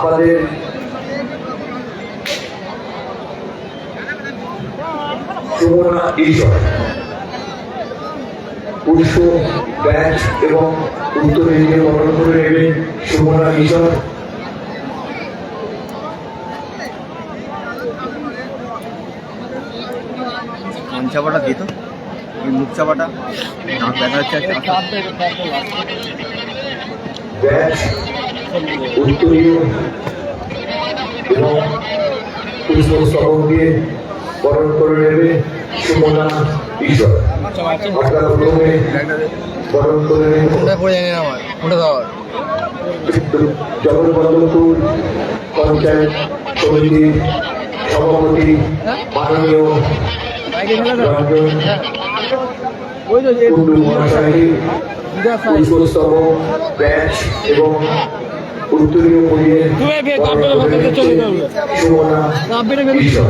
আমাদের সুমনা ঈশ্বর পুষ্প ব্যাচ এবং উত্তর দিকে বরণ করে নেবে সুমনা ঈশ্বর। চাপাটা দিত ওই মুখ চাপাটা দাঁত দেখা যাচ্ছে ব্যাচ উত্তরীয় এবং পুষ্পস্তবক দিয়ে বরণ করে নেবে সুমনা ঈশ্বর। আপনারা প্রথমে বরণ করে জগৎবল্লভপুর পঞ্চায়েত সমিতির সভাপতি মাননীয় কুন্ডু মহাশয়কে পুষ্পস্তবক ব্যাচ এবং উত্তরীয় পরিয়ে সুমনা ঈশ্বর।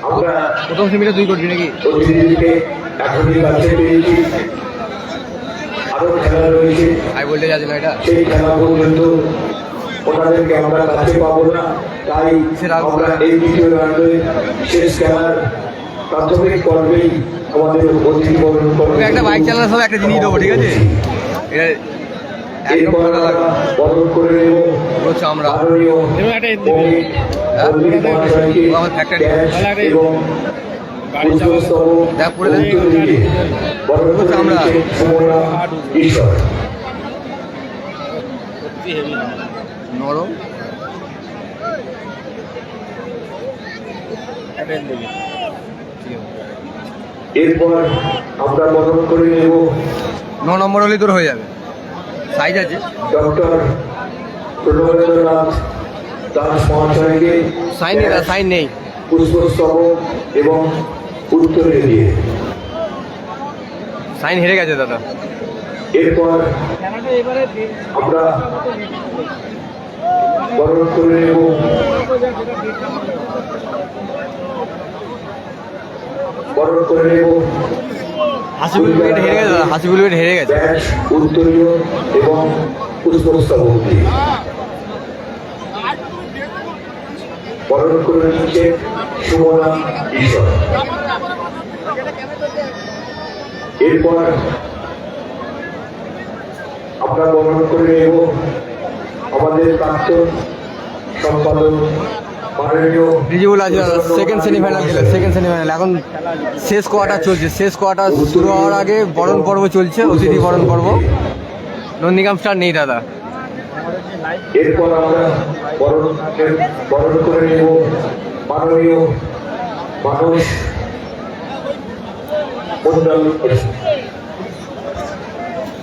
আমরা প্রথম সেমিটা 2 করবি নাকি? প্রতিনিধিকে এখনই কাছে পেয়েছি, আরো খেলা রয়েছে। হাই ভোল্টেজ আছে না এটা? সেই খেলা পর্যন্ত ওনাদেরকে আমরা কাছে পাবো না, তাই আমরা এই দ্বিতীয় রাউন্ডে শেষ খেলার প্রাথমিক পর্বেই আমাদের অতিথি বরণ করবো। একটা বাইক চালানোর সময় একটা জিনিস দেবো, ঠিক আছে? এটা এরপর আমরা বরণ করে নেব আমরা মাননীয় মহাশয়কে এবং পুষ্পস্তবক উত্তরীয় বরণ করে নিচ্ছে সুমনা ঈশ্বর। নরম এরপর আমরা বরণ করে নেব 9 নম্বর হলে তোর হয়ে যাবে, সাইজ আছে। ডক্টর প্রণবেন্দ্রনাথ দাস মহাশয়কে সাইন নেই পুষ্পস্তবক এবং উত্তরীয় দিয়ে। সাইন হেরে গেছে দাদা। এরপর আমরা বরণ করে নেব হাসিবুল ব্রিগেড হেরে গেছে দাদা, হাসিবুল ব্রিগেড হেরে গেছে। ব্যাচ উত্তরীয় এবং পুষ্পস্তবক দিয়ে বরণ করে নিচ্ছে সুমনা ঈশ্বর। এরপর আমরা বরণ করে নেব আমাদের প্রাক্তন সম্পাদক মাননীয় রিজিবুল আজ সেকেন্ড সেমিফাইনাল খেলে, সেকেন্ড সেমিফাইনাল এখন শেষ কোয়ার্টার চলছে। শেষ কোয়ার্টার শুরু হওয়ার আগে বরণ পর্ব চলছে, অতিথি বরণ পর্ব। নন্দীগ্রাম স্টার নেই দাদা। এরপর আমরা বরণ করে নেব মাননীয় মানুষ মন্ডল।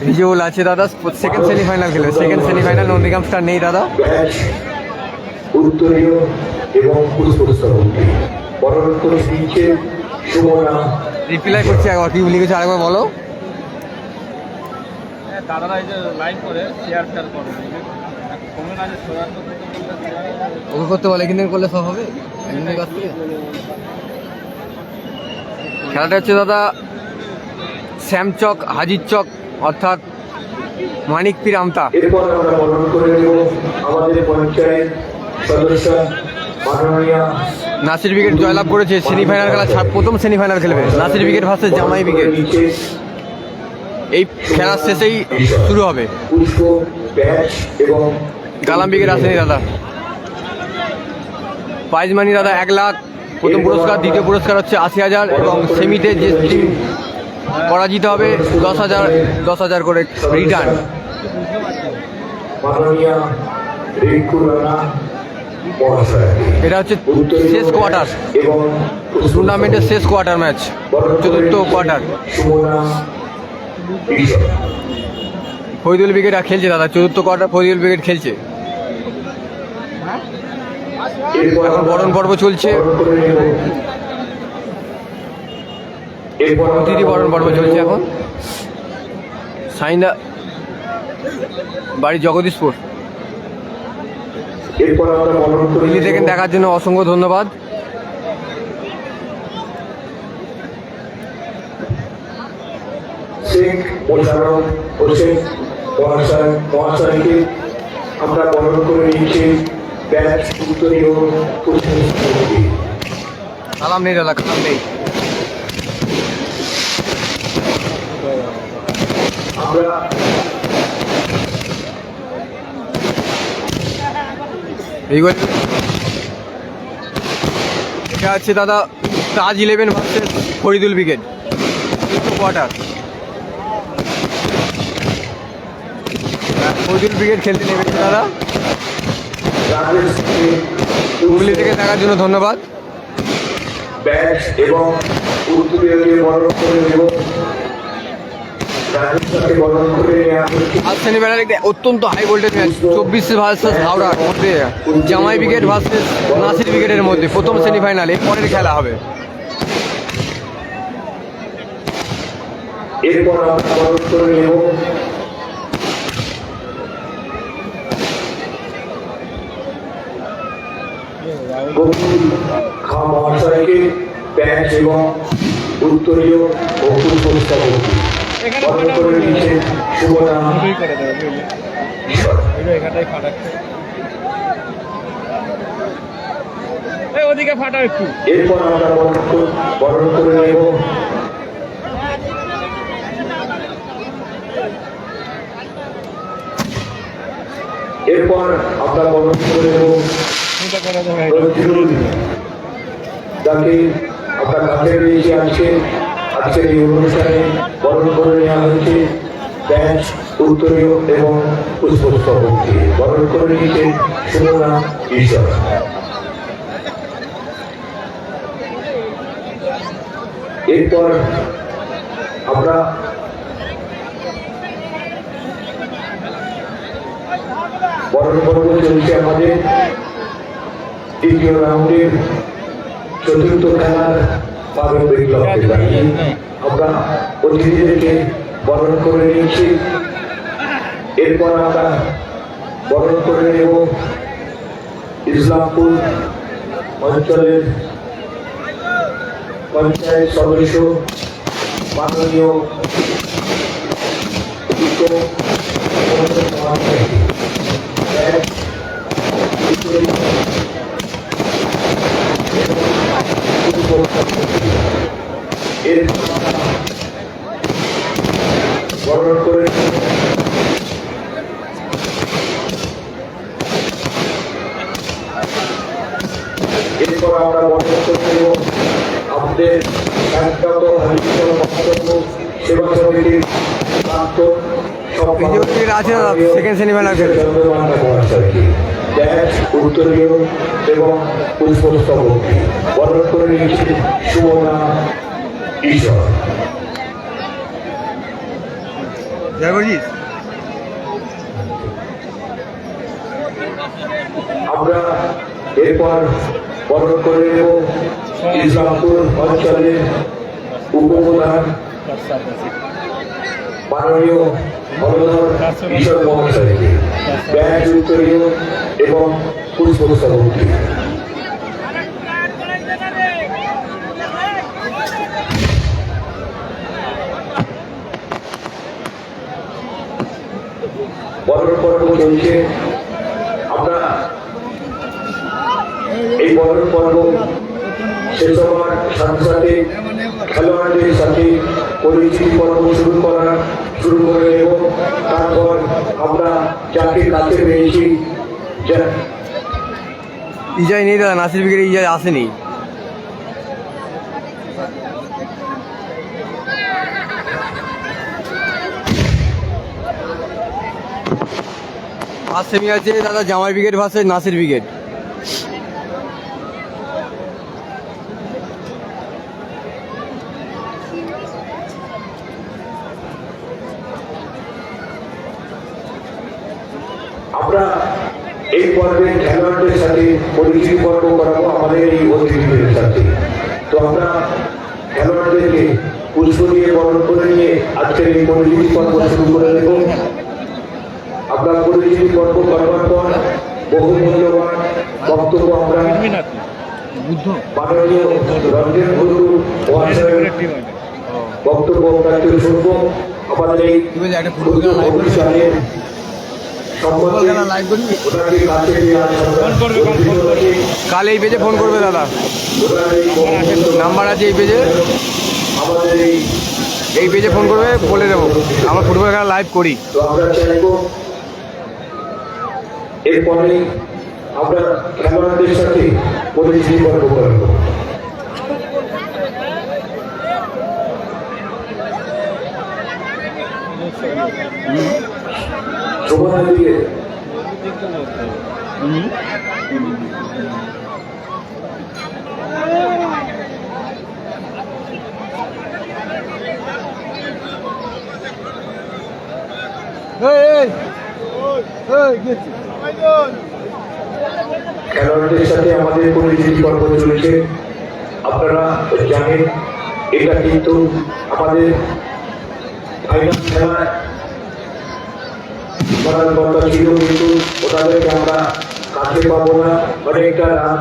রিজিবুল আছে দাদা, সেকেন্ড সেমিফাইনাল খেলে, সেকেন্ড সেমিফাইনাল। নন্দীগ্রাম স্টার নেই দাদা। উত্তরীয় এবং পুষ্পস্তবক বরণ করে দিচ্ছে সুমনা। রিপ্লাই করছে একবার, কি লিখেছে আরেকবার বলো। দাদারা এই যে লাইন করে শেয়ার করে ওকে করতে বলে, একদিন করলে সব হবে। খেলাটা হচ্ছে দাদা শ্যামচক হাজির চক, অর্থাৎ মানিকপীর আমতা। এরপর আমরা বরণ করে নেব আমাদের পঞ্চায়েত সদস্য মাননীয় নাসির ব্রিগেড জয়লাভ করেছে। সেমিফাইনাল খেলা প্রথম সেমিফাইনাল খেলবে নাসির ব্রিগেড ভার্সেস জামাই ব্রিগেড। এই খেলার শেষেই শুরু হবে। পুষ্প ব্যাচ এবং গালাম ব্রিগেড আসেনি দাদা। প্রাইজ মানি দাদা 1 লাখ প্রথম পুরস্কার, দ্বিতীয় পুরস্কার হচ্ছে 80,000 এবং সেমিতে যে টিম পরাজিত হবে 10,000 করে রিটার্ন। মাননীয় রিঙ্কু রানা মহাশয়। এটা হচ্ছে শেষ কোয়ার্টার, এবং টুর্নামেন্টের শেষ কোয়ার্টার ম্যাচ, চতুর্থ কোয়ার্টার। সুমনা ঈশ্বর। ফরিদুল ব্রিগেড খেলছে দাদা, চতুর্থ কোয়ার্টার ফরিদুল ব্রিগেড খেলছে। এখন বরণ পর্ব চলছে, অতিথি বরণ পর্ব চলছে এখন। সাইন্দা বাড়ি জগদীশপুর। দিল্লি থেকে দেখার জন্য অসংখ্য ধন্যবাদ। শেখ মোশাররফ হোসেন মহাশয়কে আমরা বরণ করে নিচ্ছি ব্যাচ উত্তরীয় পুষ্পস্তবক। কালাম নেই দাদা, কালাম নেই। আমরা এইবার এটা আছে দাদা তাজ 11 versus Faridul brigade quarter. Faridul brigade খেলতে নেমেছে দাদা। রাজেশকে হুগলি থেকে দেখার জন্য ধন্যবাদ। ব্যাচ এবং উত্তরীয় বরণ করে নেব। রাজেশকে বরণ করে নেওয়া হচ্ছে। আজ সেমিফাইনাল অত্যন্ত হাই ভোল্টেজ ম্যাচ 24 ভার্সেস হাওড়ার মধ্যে জামাই ব্রিগেড ভার্সেস নাসির ব্রিগেডের মধ্যে প্রথম সেমিফাইনাল। এর পরের খেলা হবে। এরপর আমরা বরণ করে নেব গফুর খাঁ মহাশয়কে ব্যাচ এবং উত্তরীয় ও পুষ্পস্তবক বরণ করে নিচ্ছে শুভনাম করে দেবে বুঝলি? ঈশ্বর। এখানটাই ফাটাচ্ছে। এই ওদিকে ফাটাও একটু। এরপর আমরা বরণ করে নেব এরপর আমরা বরণ করে নেব এটা করে দেবে। নজরুল, যাকে আমরা কাছে পেয়েছি আজকের এই অনুষ্ঠানে বরণ করে নেওয়া হয়েছে ব্যাচ উত্তরীয় এবং পুষ্পস্তবক দিয়ে বরণ করে নিচ্ছে শুভনাম ঈশ্বর। এরপর আমরা বরণ পর্ব চলছে আমাদের দ্বিতীয় রাউন্ডের চতুর্থ খেলার প্রারম্ভিক লক্ষ্যে দাঁড়িয়ে আমরা অতিথিদেরকে বরণ করে নিয়েছি। এরপর আমরা বরণ করে নেব ইসলামপুর অঞ্চলের পঞ্চায়েত সদস্য মাননীয় বরণ করে এরপর আমরা বরণ করে নেব আমাদের একগত হারিকেল বক্তব্য সেবা সমিতির প্রাক্তন বিজেপির আছে দাদা সেকেন্ড সেমিফাইনাল খেলে। ব্যাচ উত্তরীয় এবং পুষ্পস্তবক বরণ করে নিয়েছে শুভনাম ঈশ্বর। জয় বলছিস আমরা এরপর বরণ করে নেব ইসলামপুর অঞ্চলের উপপ্রধান মাননীয় হলধর ঈশ্বর মহাশয়কে ব্যাচ উত্তরীয় এবং পুষ্পস্তবক বরণ পর্ব চলছে। আমরা এই বরণ পর্ব শেষ হওয়ার সাথে সাথে খেলোয়াড়দের সাথে পরিচিতি পর্ব শুরু করে নেব। তারপর আমরা যাকে কাছে পেয়েছি ইজাই নেই দাদা, নাসির ব্রিগেডে ইজাই আসেনি। আর সেমি আছে দাদা জামাই ব্রিগেড ভার্সেস নাসির ব্রিগেড। আমরা এই পর্বে খেলোয়াড়দের সাথে পরিচিতি পর্ব করাবো আমাদের এই অতিথিদের সাথে। তো আমরা খেলোয়াড়দেরকে পুষ্প দিয়ে বরণ করে নিয়ে আজকের এই পরিচিতি পর্ব শুরু করে দেব। আমরা পরিচিতি পর্ব করবার পর বহু মূল্যবান বক্তব্য আমরা মাননীয় রঞ্জন গুরু মহাশয়ের বক্তব্য আমরা শুনবো। আমাদের এই কি বলছে একটা ফুটবল খেলা লাইভ করবি? অনুষ্ঠানের ফুটবল সম্বন্ধে খেলা লাইভ করবি? ওনাকে কাছে নিয়ে আসা ফোন করবে, কাল ফোন করবে। কাল এই পেজে ফোন করবে দাদা, ওনার এই বক্তব্য নাম্বার আছে এই পেজে, আমাদের এই পেজে ফোন করবে, বলে দেবো আমরা ফুটবল খেলা লাইভ করি। তো আমরা চাইবো এরপরে আমরা খেলোয়াড়দের সাথে পরিচিতি পর্ব করবো। শোভনা দিকে খেলোয়াড়দের সাথে আমাদের পরিচিতি পর্ব চলেছে। আপনারা জানেন এটা কিন্তু আমাদের ফাইনাল খেলা করার কথা ছিল, কিন্তু ওনাদেরকে আমরা কাছে পাবো না, অনেকটা রাত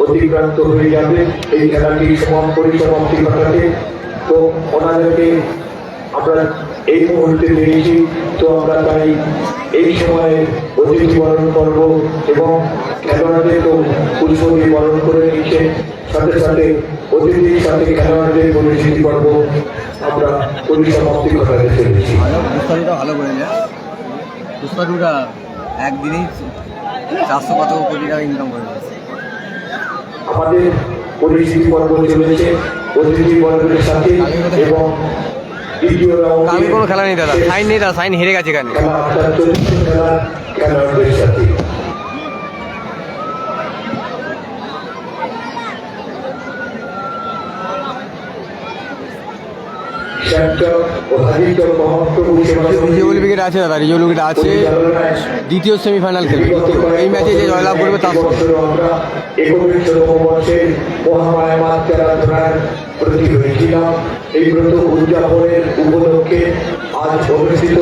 অতিক্রান্ত হয়ে যাবে এই খেলাটি পরিসমাপ্তি ঘটাতে। তো ওনাদেরকে আমরা এই মুহূর্তে পেয়েছি, তো আমরা তাই এই সময়ে অতিথি বরণ করব এবং খেলোয়াড়দের তো পুষ্প দিয়ে বরণ করে নিচ্ছে, সাথে সাথে অতিথির সাথে খেলোয়াড়দের পরিচিতি পর্ব আমরা পরিসমাপ্তি ঘটাতে চলেছি। পুষ্পাটুটা ভালো করে যায়, পুষ্পাটুটা একদিনেই 400 কত কোটি টাকা ইনকাম করে দিয়েছে। আমাদের পরিচিতি পর্ব চলেছে অতিথি বর্গের সাথে এবং দ্বিতীয় রাউন্ডে কালকে কোনো খেলা নেই দাদা, সাইন নেই দাদা, সাইন হেরে গেছে এখানে। খেলা অর্থাৎ চতুর্থ খেলা খেলোয়াড়দের সাথে। শ্যামচক ও হাজিচক মহাপ্রভু সেবা রিজেবল উইকেট আছে দাদা, রিজেবল উইকেট আছে, দ্বিতীয় সেমিফাইনাল খেলবে। এই ম্যাচে যে জয়লাভ করবে তার আমরা 19তম বর্ষের মহামায়া মাতৃ আরাধনার প্রতি হয়েছিলাম। এই ব্রত উদযাপনের উপলক্ষে আজ অনুষ্ঠিত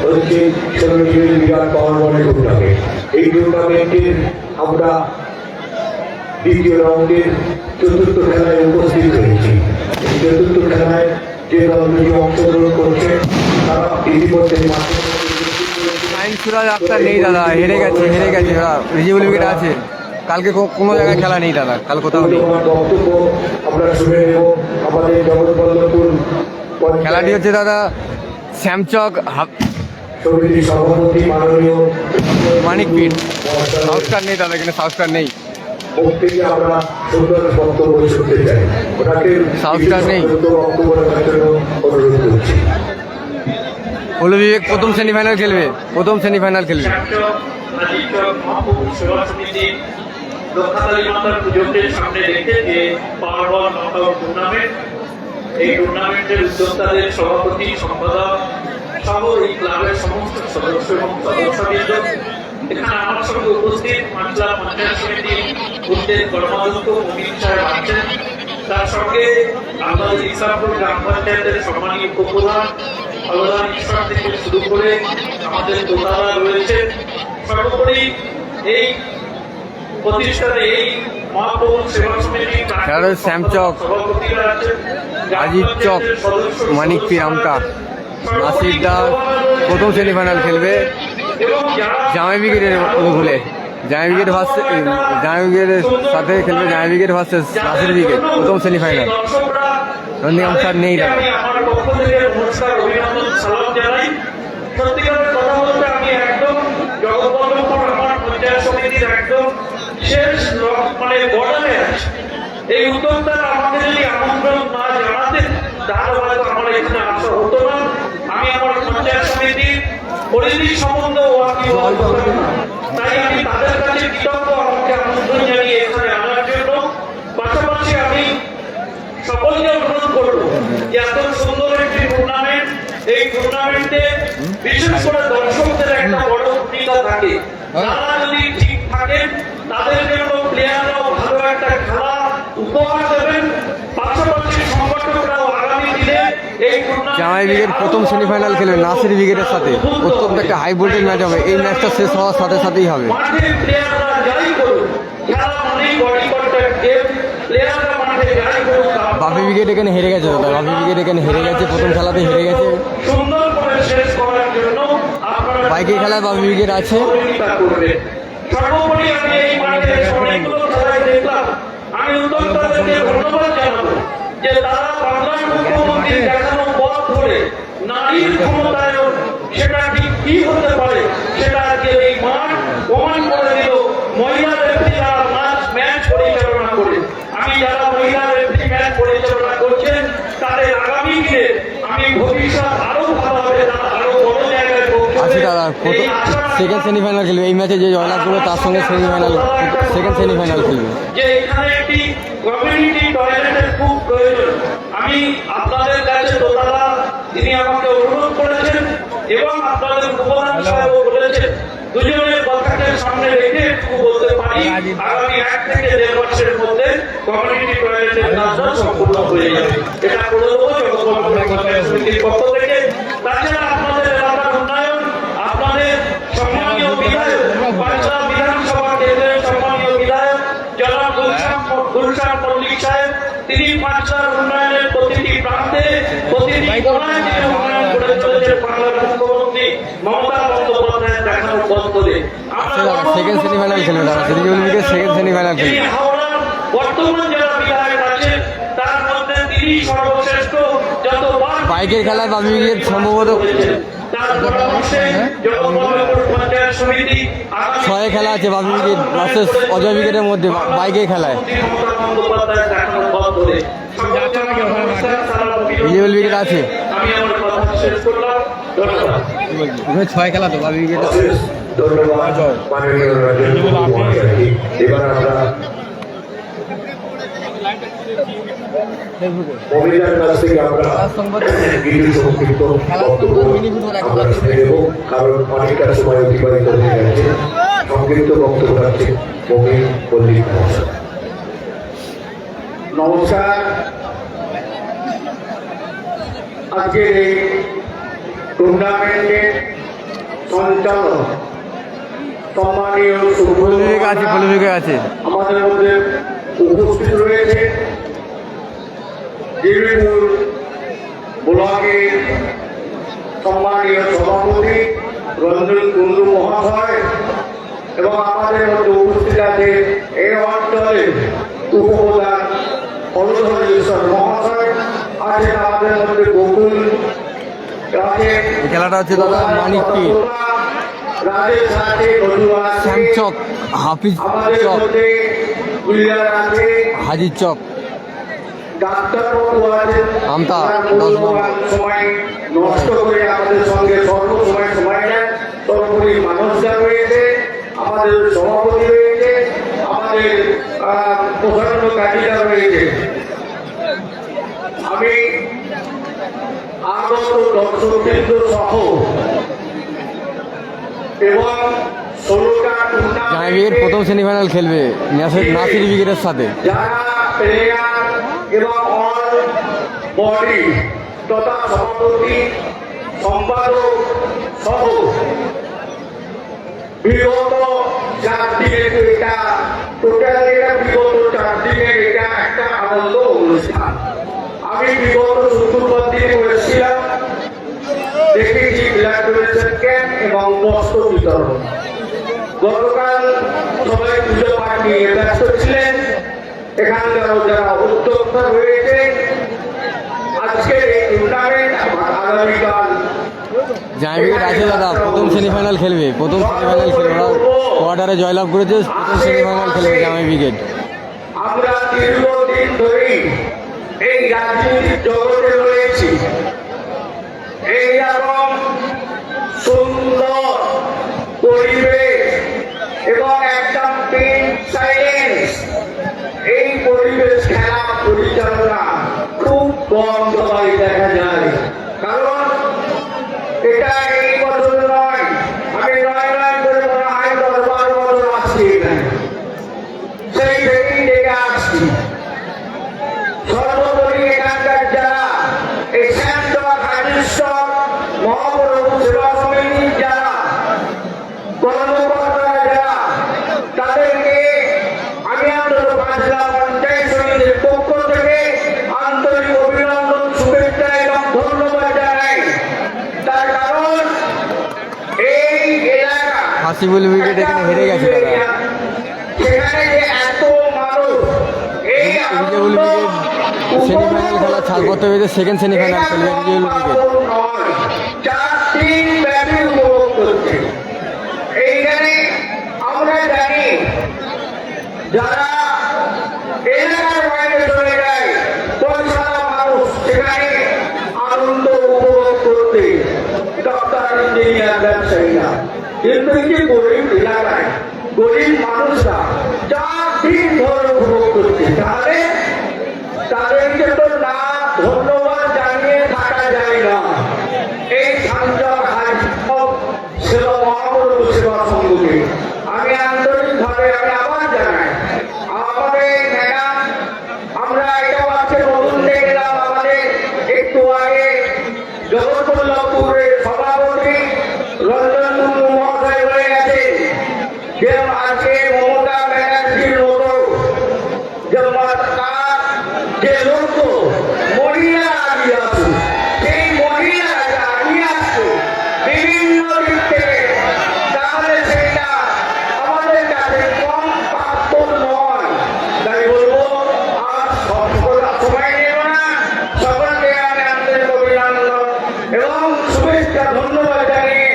হচ্ছে শরীরের বিরাট পাওয়ার টুর্নামেন্ট। এই টুর্নামেন্টের আমরা দ্বিতীয় রাউন্ডের চতুর্থ খেলায় উপস্থিত হয়েছি। এই চতুর্থ খেলায় যে দলগুলি অংশগ্রহণ করছে তারা ইতিমধ্যে মাঠে সাইন সুরাজ আক্তার নেই দাদা, হেরে গেছে ওরা, রিজেবল উইকেট আছে। কালকে কোনো জায়গায় খেলা নেই দাদা, কাল কোথাও নেই। বক্তব্য আমরা শুনে নেব আমাদের জগৎবল্লভপুর খেলাটি হচ্ছে দাদা শ্যামচক সমিতির সভাপতি মাননীয় মানিকপীঠ। সাউথকার নেই দাদা, এখানে সাউথকার নেই। মুখ থেকে আমরা সুন্দর বক্তব্য শুনতে চাই, ওনাকে সাউথকার নেই। বক্তব্য রাখার জন্য অনুরোধ করছি। হলু বিবেক প্রথম সেমিফাইনাল খেলবে, শ্যামচক হাজিচক মহাপ্রভু সেবা সমিতি রক্ষাকালী মাতার পুজোকে সামনে রেখে যে পাওয়ারবল নকআউট টুর্নামেন্ট, এই টুর্নামেন্টের উদ্যোক্তাদের সভাপতি সম্পাদক সহ এই ক্লাবের সমস্ত সদস্য এবং সদস্যবৃন্দ, এখানে আমার সঙ্গে উপস্থিত মাতলা পঞ্চায়েত সমিতির উদ্যোগ কর্মাধ্যক্ষ মুমিন সাহেব আছেন, তার সঙ্গে আমাদের ইসলামপুর গ্রাম পঞ্চায়েতের সম্মানীয় উপপ্রধান আলোচনা ঈশ্বর থেকে শুরু করে আমাদের দোকানদার রয়েছে। সর্বোপরি এই প্রতিষ্ঠানে এই মহাপ্রভু সেবা সমিতি খেলাটা শ্যামচক, সভাপতিরা আছেন, আজিজচক, মানিকপীর, আমটা, নাসিরদা প্রথম সেমিফাইনাল খেলবে জামাই ব্রিগেডের অনুকূলে। জামাই ব্রিগেড জামাই ব্রিগেডের সাথে খেলবে, জামাই ব্রিগেড ভার্সেস নাসির ব্রিগেড প্রথম সেমিফাইনাল। নন্দীগ্রাম স্যার নেই দাদা। আমি আমার পক্ষ থেকে নমস্কার, অভিনন্দন, সালাম জানাই। সত্যিকারের কথা বলতে আমি একদম জগৎবল্লভপুর আমার পঞ্চায়েত সমিতির একদম শেষ বর্ডারে আছে। এই উদ্যোক্তারা আমাকে যদি আমন্ত্রণ না জানাতেন তাহলে হয়তো আমার এখানে আসা হতো না। আমি আমার পঞ্চায়েত সমিতির পরিধি সম্বন্ধে ওয়াকিবহাল হতাম না। তাই আমি তাদের কাছে কৃতজ্ঞ আমাকে আমন্ত্রণ জানিয়ে এখানে আনার জন্য। পাশাপাশি আমি সকলকে অনুরোধ করবো যে এত সুন্দর একটি টুর্নামেন্ট, এই টুর্নামেন্টে বিশেষ করে দর্শকদের একটা বড় ভূমিকা থাকে। তারা যদি ঠিক থাকেন তাদের জন্য প্লেয়াররাও ভালো একটা খেলা উপহার দেবেন। পাশাপাশি সংগঠকরাও আগামী দিনে এই জামাই ব্রিগেড প্রথম সেমিফাইনাল খেলবে নাসির ব্রিগেডের সাথে। অত্যন্ত একটা হাই ভোল্টেজ ম্যাচ হবে, এই ম্যাচটা শেষ হওয়ার সাথে সাথেই হবে। মাঠে প্লেয়াররা যাই করুন, খেলা মানেই বডি কন্ট্যাক্ট গেম, প্লেয়াররা মাঠে যাই করুন। বাপি ব্রিগেড এখানে হেরে গেছে দাদা, বাপি ব্রিগেড এখানে হেরে গেছে, প্রথম খেলাতে হেরে গেছে। সুন্দর শেষ করার জন্য আপনারা বাইকের খেলায় বাবু উইকেট আছে। সহযোগিতা করবেন। সর্বোপরি আমি এই মাঠে অনেকগুলো খেলায় দেখলাম, আমি উদ্যোক্তাদেরকে ধন্যবাদ জানাবো যে তারা বাংলার মুখ্যমন্ত্রীর দেখানো পথ ধরে নারীর ক্ষমতায়ন সেটা ঠিক কি হতে পারে সেটা আজকে এই মাঠ প্রমাণ করে দিল। মহিলা রেফারিরা ম্যাচ পরিচালনা করে, আমি যারা মহিলা রেফারি ম্যাচ পরিচালনা করছেন তাদের আগামী দিনে আমি ভবিষ্যৎ আরো ভালো হবে, তারা আরো বড় জায়গায় আছে দাদা, সেকেন্ড সেমিফাইনাল খেলবে এই ম্যাচে যে জয়লাভ করবে তার সঙ্গে সেকেন্ড সেমিফাইনাল খেলবে। যে এখানে একটি কমিউনিটি টয়লেটের খুব প্রয়োজন। আমি আপনাদের কাছে দোতলা তিনি আমাকে অনুরোধ করেছেন এবং আপনাদের প্রধান সাহেবও বলেছেন দুজনের কথাকে সামনে রেখে একটু বলতে পারি আগামী 1 থেকে 1.5 মাসের মধ্যে কমিউনিটি টয়লেটের কাজটা সম্পূর্ণ হয়ে যাবে। এটা করে দেবো জগৎবল্লভ পঞ্চায়েত সমিতির পক্ষ থেকে। তাছাড়া আপনাদের এলাকার উন্নয়ন, আপনাদের সম্মানীয় বিধায়ক, বাংলা বিধানসভা কেন্দ্রের সম্মানীয় বিধায়ক জনাব গুলশান মল্লিক সাহেব, তিনি বাংলার উন্নয়নের প্রতিটি প্রান্তে প্রতিটি কোণায় তিনি উন্নয়ন করে চলেছেন বাংলার মুখ্যমন্ত্রী মমতা বন্দ্যোপাধ্যায়ের দেখানো পথ ধরে। সেকেন্ড সেমিফাইনাল খেলবে দাদা, সেকেন্ড সেমিফাইনাল তিনি খেলবে। হাওড়ার বর্তমান যারা বিধায়ক আছেন তার মধ্যে তিনি সর্বশ্রেষ্ঠ। যতবার বাইকের খেলায় বাবু উইকেট সম্ভবত তার পরামর্শে জগৎবল্লভপুর পঞ্চায়েত সমিতি আগামী 6 খেলা আছে বাবু উইকেট ভার্সেস অজয় উইকেটের মধ্যে বাইকের খেলায়। মমতা বন্দ্যোপাধ্যায়ের দেখানো পথ ধরে ভিজিবল উইকেট আছে, আমি আমার কথা শেষ করলাম। ধন্যবাদ। ওখানে 6 খেলা তো বাবু উইকেট আছে। অশেষ ধন্যবাদ মাননীয় রাজেন্দ্র মহাশয়কে। এবার আমরা মহিলার কাছ থেকে আমরা কিছু সংক্ষিপ্ত বক্তব্য আমরা শুনে নেব, কারণ অনেকটা সময় অতিবাহিত হয়ে গেছে। সংক্ষিপ্ত বক্তব্য রাখছে মমিন মল্লিক মহাশয়। নমস্কার। আজকের এই টুর্নামেন্টের সঞ্চালক সম্মানীয় পলিভিকে আছে, পলিভিকে আছে। আমাদের মধ্যে উপস্থিত রয়েছে দেবীপুর ব্লকের সম্মানীয় সভাপতি রঞ্জন কুন্ডু মহাশয় এবং আমাদের মধ্যে উপস্থিত আছে এই অঞ্চলের উপপ্রধান হলধরেশ্বর মহাশয় আছেন, আমাদের মধ্যে গোকুল আছে, এই খেলাটা হচ্ছে দাদা মানিকপীর, রাজেশ আছে, রজুয়া আছে, শ্যামচক, হাফিজ আমাদের চক, মধ্যে গুলিয়ার আছে, হাজির চক, ডাক্তারবাবু আছেন। আমতা, তারা 10 নম্বর। মূল্যবান সময় নষ্ট করে আমাদের সঙ্গে সর্বসময় সময় নেন। সর্বোপরি মানুষরা রয়েছে, আমাদের সভাপতি রয়েছে, আমাদের প্রধান কাজীরা রয়েছে। আমি আগত দর্শকবৃন্দ সহ এবং 16টা জামাই উইকেট প্রথম সেমিফাইনাল খেলবে নাসির উইকেটের সাথে। যারা প্লেয়ার এবং অল বডি তথা সভাপতি সম্পাদক সহ বিগত 4 দিনের এটা টোটাল এটা বিগত 4 দিনের এটা একটা আনন্দ অনুষ্ঠান। আমি বিগত শুক্রবার দিনে করেছিলাম, দেখেছি ব্লাড ডোনেশন ক্যাম্প এবং বস্ত্র বিতরণ। গতকাল সবাই পুজো পাঠ নিয়ে ব্যস্ত ছিলেন। এখানকার যারা উদ্যোক্তা রয়েছে আজকের এই টুর্নামেন্ট আগামীকাল জামাই উইকেট আছে দাদা, প্রথম সেমিফাইনাল খেলবে, প্রথম সেমিফাইনাল খেলবে। ওরা কোয়ার্টারে জয়লাভ করেছে, প্রথম সেমিফাইনাল খেলবে জামাই উইকেট। আমরা দীর্ঘদিন ধরেই এই রাজনীতির জগতে রয়েছি। এইরকম সুন্দর পরিবেশ এবং একটা পিঙ্ক সাইলেন্স, এই পরিবেশ খেলা পরিচালনা খুব কম জায়গায় দেখা যায়। কারণ এটা এই বছর নয়, আমি 9 করে মনে হয় 10-12 বছর আসছি এখানে, সেই থেকেই দেখে আসছি। সর্বোপরি এখানকার যারা এই শ্যামচক, হাজিরচক, মহাপ্রভু সেবা সমিতির যারা কর্মকর্তারা যারা, তাদেরকে আমি অন্তত বাংলা পঞ্চায়েত সমিতির পক্ষ থেকে আন্তরিক অভিনন্দন, শুভেচ্ছা এবং ধন্যবাদ জানাই। তার কারণ হাসিবুল উইকেট এখানে হেরে গেছে দাদা। সেখানে যে এত মানুষ এই রিজেবুল উইকেট সেমিফাইনাল খেলা ছাড়পত্র পেয়েছে, সেকেন্ড সেমিফাইনাল খেলবে রিজেবুল উইকেট। 4-3 ব্যাটে উপভোগ করছে। এইখানে আমরা জানি যারা এলাকার বাইরে চলে যায় পয়সাওয়ালা মানুষ সেখানে আনন্দ উপভোগ করতে ডাক্তার ইঞ্জিনিয়ার ব্যবসায়ীরা, কিন্তু এই যে গরিব এলাকায় গরিব মানুষরা 4 দিন ধরে উপভোগ করছে, তাহলে তাদেরকে তো না ধন্যবাদ জানিয়ে থাকা যায় না। এই সাঞ্জার হাইসব সেবা মহাপ্রভু সেবা সংঘকে আমি আন্তরিকভাবে আমি আবার জানাই। আমাদের ম্যাডাম, আমরা এটাও আজকে নতুন দেখলাম, আমাদের একটু আগে জগৎবল্লভপুরের সভাপতি রঞ্জন মুর্মু মহাশয় বলে গেছে যে আজকে মমতা ব্যানার্জির মতো যে লক্ষ্য মহিলা আগিয়ে আসুক, সেই মহিলারা আগিয়ে আসছে বিভিন্ন দিক থেকে, তাহলে সেটা আমাদের কাছে কম প্রাপ্য নয়। তাই বলবো আর সময় নেব না, সকলকে আমি আন্তরিক অভিনন্দন এবং শুভেচ্ছা ধন্যবাদ জানিয়ে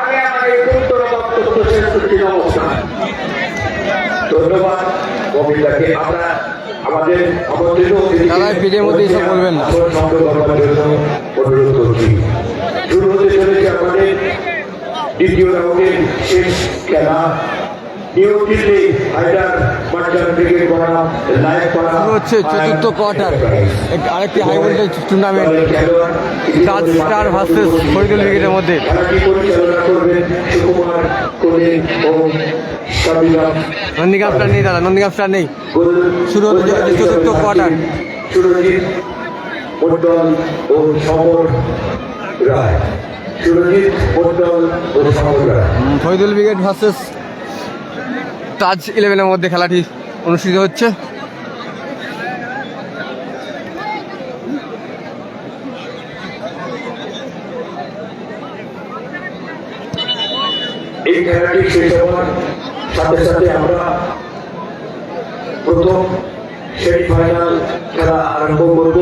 আমি আমার এই উত্তর বক্তব্য শেষ করছি। নমস্কার। ধন্যবাদ কবিতাকে। আমরা আমাদের আমন্ত্রিত দাদা পিঠের মধ্যে এসব বলবেন না। অনুরোধ করছি। শুরু হতে চলেছে আমাদের দ্বিতীয় রাউন্ডের শেষ খেলা। নিউ দিল্লি হায়দার মার্চান্ট ক্রিকেট বনাম লাইভ করা শুরু হচ্ছে চতুর্থ কোয়ার্টার, আরেকটি হাই ভোল্টেজ টুর্নামেন্ট তাজ স্টার ভার্সেস ফরিদুল উইকেটের মধ্যে। খেলাটি পরিচালনা করবেন সুকুমার কোলে ও সাবিনা। নন্দীগ্রাম স্টার নেই দাদা, নন্দীগ্রাম স্টার নেই। শুরু হতে চলেছে চতুর্থ কোয়ার্টার। সুরজিৎ মন্ডল ও সমর রায়। সুরজিৎ মন্ডল ও সমর রায়। ফরিদুল উইকেট ভার্সেস তাজ 11-এর মধ্যে খেলাটি অনুষ্ঠিত হচ্ছে। এই খেলাটি শেষ হওয়ার সাথে সাথে আমরা প্রথম সেমিফাইনাল খেলা আরম্ভ করব।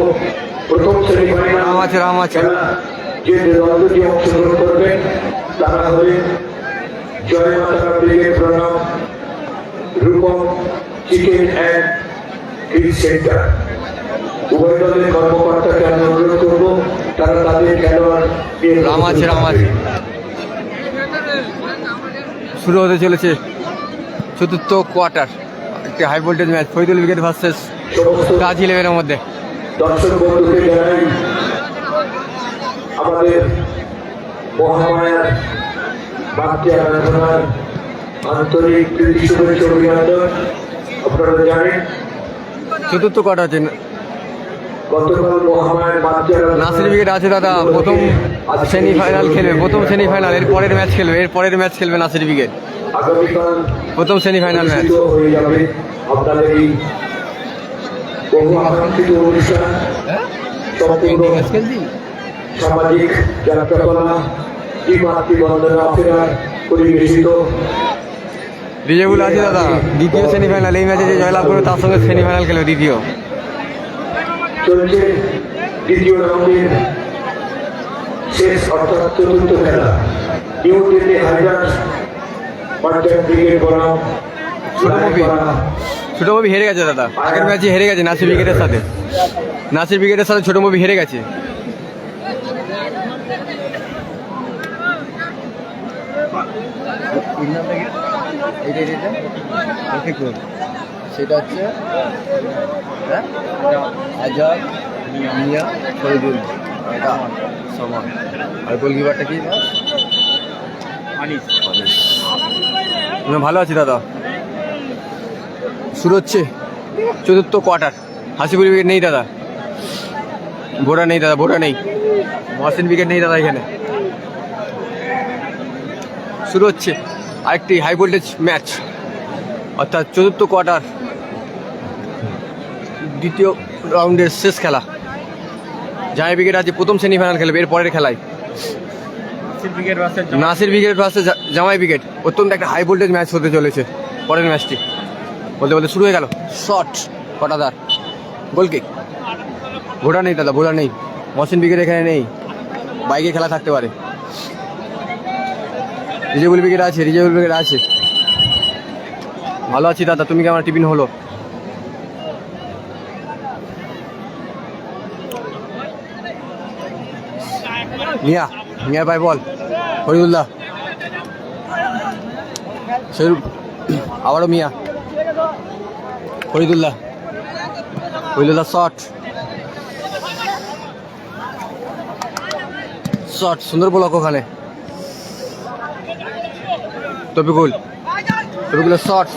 প্রথম সেমিফাইনাল রাম আছে। খেলা যে দলটি অংশগ্রহণ করবেন তারা হলেন জয় মাতা ব্রিগেড প্রণাম Rupam chicken and fish centre. উভয় দলের কর্মকর্তাকে আমি অনুরোধ করব তারা তাদের খেলোয়াড় রাম আছে। শুরু হতে চলেছে চতুর্থ কোয়ার্টার, একটি high voltage match Faridul wicket versus সমস্ত তাজ 11-এর মধ্যে। দর্শক বন্ধুকে জানাই আমাদের মহামায়ার বাক্যে আরাধনার আন্তরিক প্রীতি শুভেচ্ছা অভিনন্দন। আপনারা জানেন চতুর্থ কোয়ার্টার আছে, গতকাল মহামায়ার বাক্যে নাসির উইকেট আছে দাদা। প্রথম সেমিফাইনাল খেলবে, প্রথম সেমিফাইনাল, এর পরের ম্যাচ খেলবে নাসির উইকেট। আগামীকাল প্রথম সেমিফাইনাল ম্যাচ অনুষ্ঠিত হয়ে যাবে আপনাদের এই বহু আকাঙ্ক্ষিত অনুষ্ঠান। সম্পূর্ণ সামাজিক যাত্রাপালা মাতৃবন্দনা অপেরার পরিবেশিত। রিজেবুল আছে দাদা, দ্বিতীয় সেমিফাইনাল। এই ম্যাচে যে জয়লাভ করবে তার সঙ্গে সেমিফাইনাল খেলবে দ্বিতীয়। চলছে দ্বিতীয় রাউন্ডের শেষ অর্থাৎ চতুর্থ খেলা। নিউ দিল্লি হায়দার মার্চান্ট ক্রিকেট বনাম ছোট মুভি হেরে গেছে দাদা, আগের ম্যাচে হেরে গেছে নাসির উইকেটের সাথে। নাসির উইকেটের সাথে ছোট মুভি হেরে গেছে। সেটা হচ্ছে আজাদ মিয়া ফরিদুল, এটা সমান। আর গোলকিপারটা কি? ভালো আছি দাদা। শুরু হচ্ছে চতুর্থ কোয়ার্টার। হাসিবুল উইকেট নেই দাদা, বোরা নেই, মহসিন উইকেট নেই দাদা এখানে। শুরু হচ্ছে আরেকটি হাই ভোল্টেজ ম্যাচ, অর্থাৎ চতুর্থ কোয়ার্টার দ্বিতীয় রাউন্ডের শেষ খেলা। জামাই উইকেট আছে প্রথম সেমিফাইনাল খেলবে এর পরের খেলায়। Nasir brigade versus Nasir brigade versus জামাই ব্রিগেড। অত্যন্ত একটা হাই ভোল্টেজ ম্যাচ হতে চলেছে পরের ম্যাচটি। বলতে বলতে শুরু হয়ে গেল। শট কটাদার, গোল কিক। ভোটার নেই দাদা, ভোটার নেই। মহসিন ব্রিগেড এখানে নেই, বাইকে খেলা থাকতে পারে। রিজেবুল ব্রিগেড আছে, রিজেবুল ব্রিগেড আছে। ভালো আছি দাদা, তুমি কেমন? টিফিন হলো? মিয়া, মিয়ার ভাই বল। ফরিদুল্লাহ, আবারও মিয়া। ফরিদুল্লাহ, ফরিদুল্লাহ শট, শট সুন্দর ব্লক ওখানে। তবিকুল, তবিকুলের শট,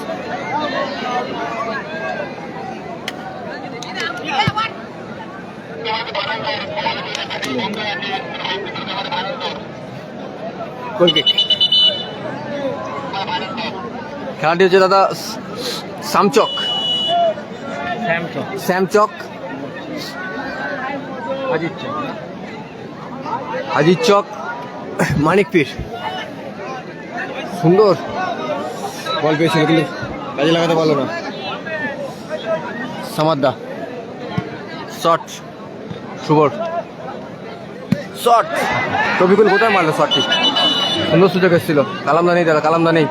গোল কিক। খেলাটি হচ্ছে দাদা সামচক, শ্যামচক, হাজির চক, মানিকপীর। সুন্দর বল পেয়েছিল কিন্তু কাজে লাগাতে পারলো না। সামাদ্দা শট, সুবর শট। তবিকুল কোথায় মারলো শটটি? সুন্দর সুযোগ এসেছিল। কালামদা নেই দাদা, কালামদা নেই।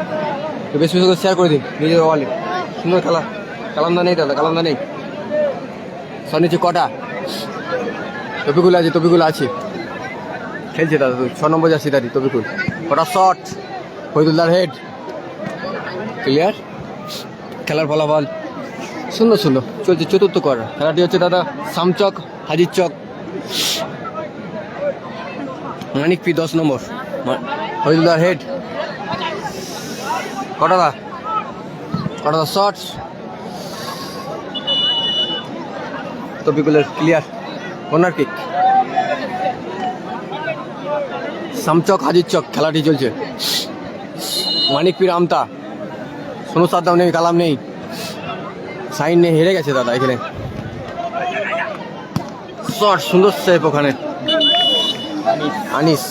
বেশ সুযোগ শেয়ার করে দিন নিজের ওয়ালে। সুন্দর খেলা। কালামদা নেই দাদা, কালামদা নেই। শট নিচে কটা? তবিকুল আছে, তবিকুল আছে, খেলছে দাদা। 6 নম্বর যাচ্ছি দাদি তবিকুল। কটা শট, ফরিদুল্লাহর হেড, ক্লিয়ার। খেলার ফলাফল সুন্দর সুন্দর চলছে। চতুর্থ কোয়ার্টার খেলাটি হচ্ছে দাদা সামচক হাজির চক। মানিকপি 10 নম্বর, ফরিদুল্লাহর হেড। কটাদা, কটাদা শট, তবিকুলের ক্লিয়ার। Corner kick. সামচক হাজির চক খেলাটি চলছে। মানিকপীর আমতা, সোনু সাদ্দাম নেই, কালাম নেই, সাইন নেই, হেরে গেছে দাদা এখানে। শট সুন্দর সেভ ওখানে আনিস।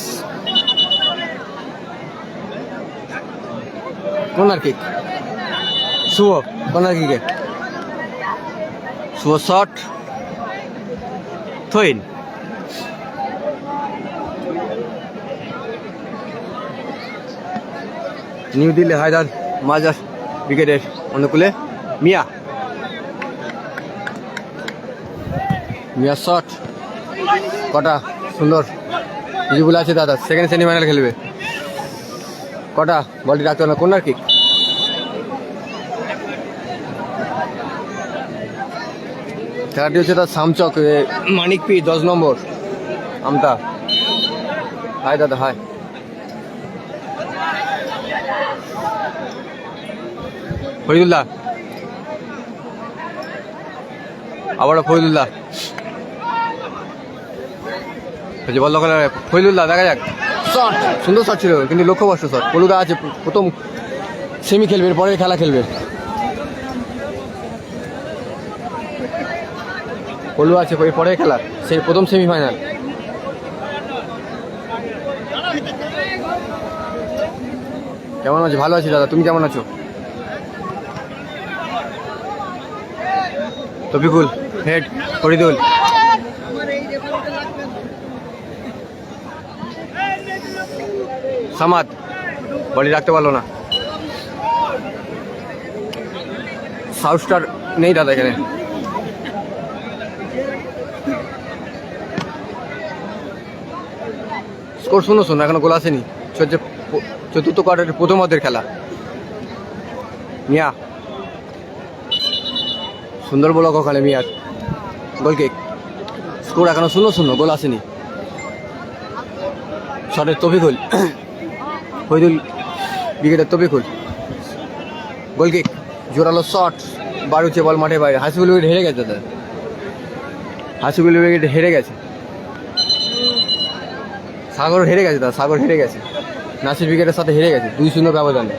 কর্নার কিক, শুভ কর্নার কিকে, শুভ শট, থইন। নিউ দিল্লি হায়দার মাজার ব্রিগেডের অনুকূলে মিয়া, মিয়া শট, কটা সুন্দর। রিজুবুল আছে দাদা, সেকেন্ড সেমিফাইনাল খেলবে। কটা বলটি রাখতে হবে না। কর্নার কিক, খেলাটি হচ্ছে তার সামচক মানিকপি 10 নম্বর আমতা। হায় দাদা হায়। ফরিদুল্লাহ, আবারও ফরিদুল্লাহ, বল দখল। ফরিদুল্লাহ দেখা যাক। শট সুন্দর শট ছিল কিন্তু লক্ষ্যভ্রষ্ট শট। পলুদা আছে, প্রথম সেমি খেলবে, পরে খেলা খেলবে। পলু আছে পরে খেলা, সেই প্রথম সেমিফাইনাল। কেমন আছো? ভালো আছি দাদা, তুমি কেমন আছো? তবিকুল হেড, ফরিদুল, সামাদ বডি রাখতে পারলো না। সাউথ স্টার নেই দাদা এখানে। স্কোর 0-0, এখনো গোল আসেনি। চলছে চতুর্থ কোয়ার্টারের প্রথম অর্ধের খেলা। মিয়া সুন্দর ব্লক ওখানে মিয়ার, গোল কিক। স্কোর এখনো 0-0, গোল আসেনি। শটের তবিকুল, ফরিদুল ব্রিগেডের তবিকুল, গোল কিক, জোরালো শট, বাড়ুচ্ছে বল মাঠের বাইরে। হাসিবুল ব্রিগেড হেরে গেছে দাদা, হাসিবুল ব্রিগেড হেরে গেছে। সাগর হেরে গেছে দাদা, সাগর হেরে গেছে। নাসির ব্রিগেডের সাথে হেরে গেছে 2-0 ব্যবধানে।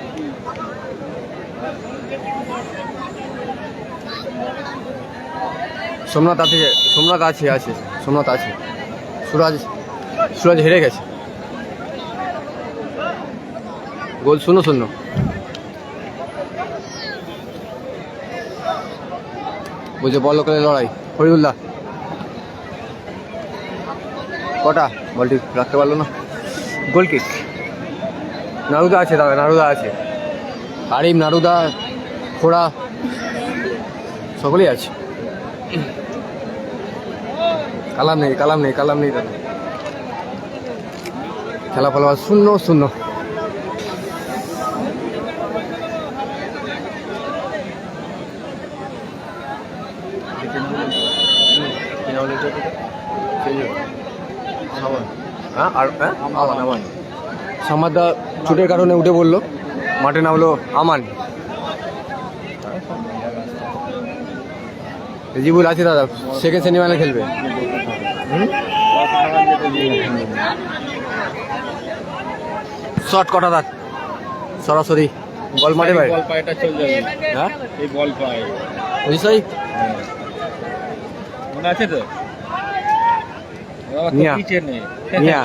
সোমনাথ আছে, সোমনাথ আছে, সোমনাথ আছে। সুরাজ হেরে গেছে। গোল 0-0। বুঝে বল লোকের লড়াই। ফরিদুল্লাহ কটা বলটি রাখতে পারলো না। গোল কিক। নারুদা আছে দাদা, নারুদা আছে, আরিম, নারুদা, খোড়া সকলেই আছে। কালাম নেই, কালাম নেই, কালাম নেই দাদা। খেলা ফলাফল 0-0। হ্যাঁ আর হ্যাঁ আমান, আমান সামাদা চোটের কারণে উঠে পড়লো, মাঠে নামলো আমান। রেজিবুল আছে দাদা, সেকেন্ড সেমিফাইনালে খেলবে। শর্ট কটা দাঁত সরাসরি বল মারে ভাই। বল পায়টা চলে যাবে। হ্যাঁ এই বল পায় নিশ্চয়ই মনে আছে তো? মিয়া। কি চেনে মিয়া।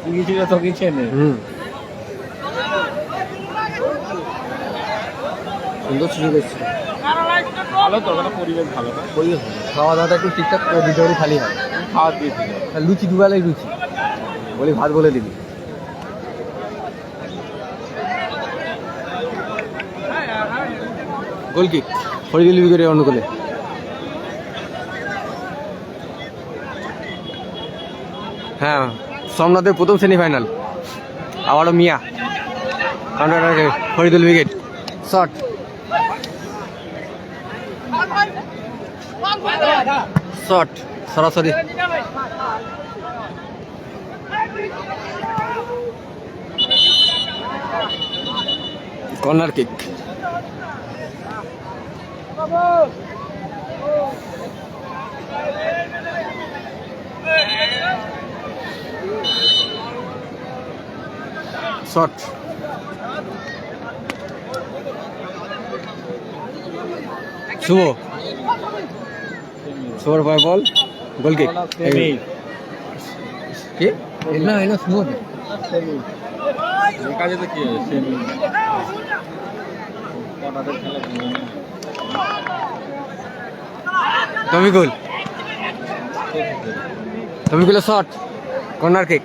কি ছিল তো কি চেনে? সুন্দর সুযোগ এসছে। ভালো তো, ওখানে পরিবেশ ভালো না? খাওয়া দাওয়াটা একটু ঠিকঠাক করে দিতে পারি, খালি হয়। খাওয়া দিয়েছিল লুচি দুবেলাই লুচি বলি, ভাত বলে দিবি। গোল কিক ফরিদুল উইকেটের অনুকূলে। হ্যাঁ সোমনাথের প্রথম সেমিফাইনাল, আবারও মিয়া ফরিদুল উইকেট। শট শট সরাসরি কর্নার কিক। শট শুভ, শুভর পায় বল, গোল কিক। কি না না শুভ কাজে তো কি সেমি কটাদের খেলা তমিকুল, তমিকুলের শট কর্নার কিক।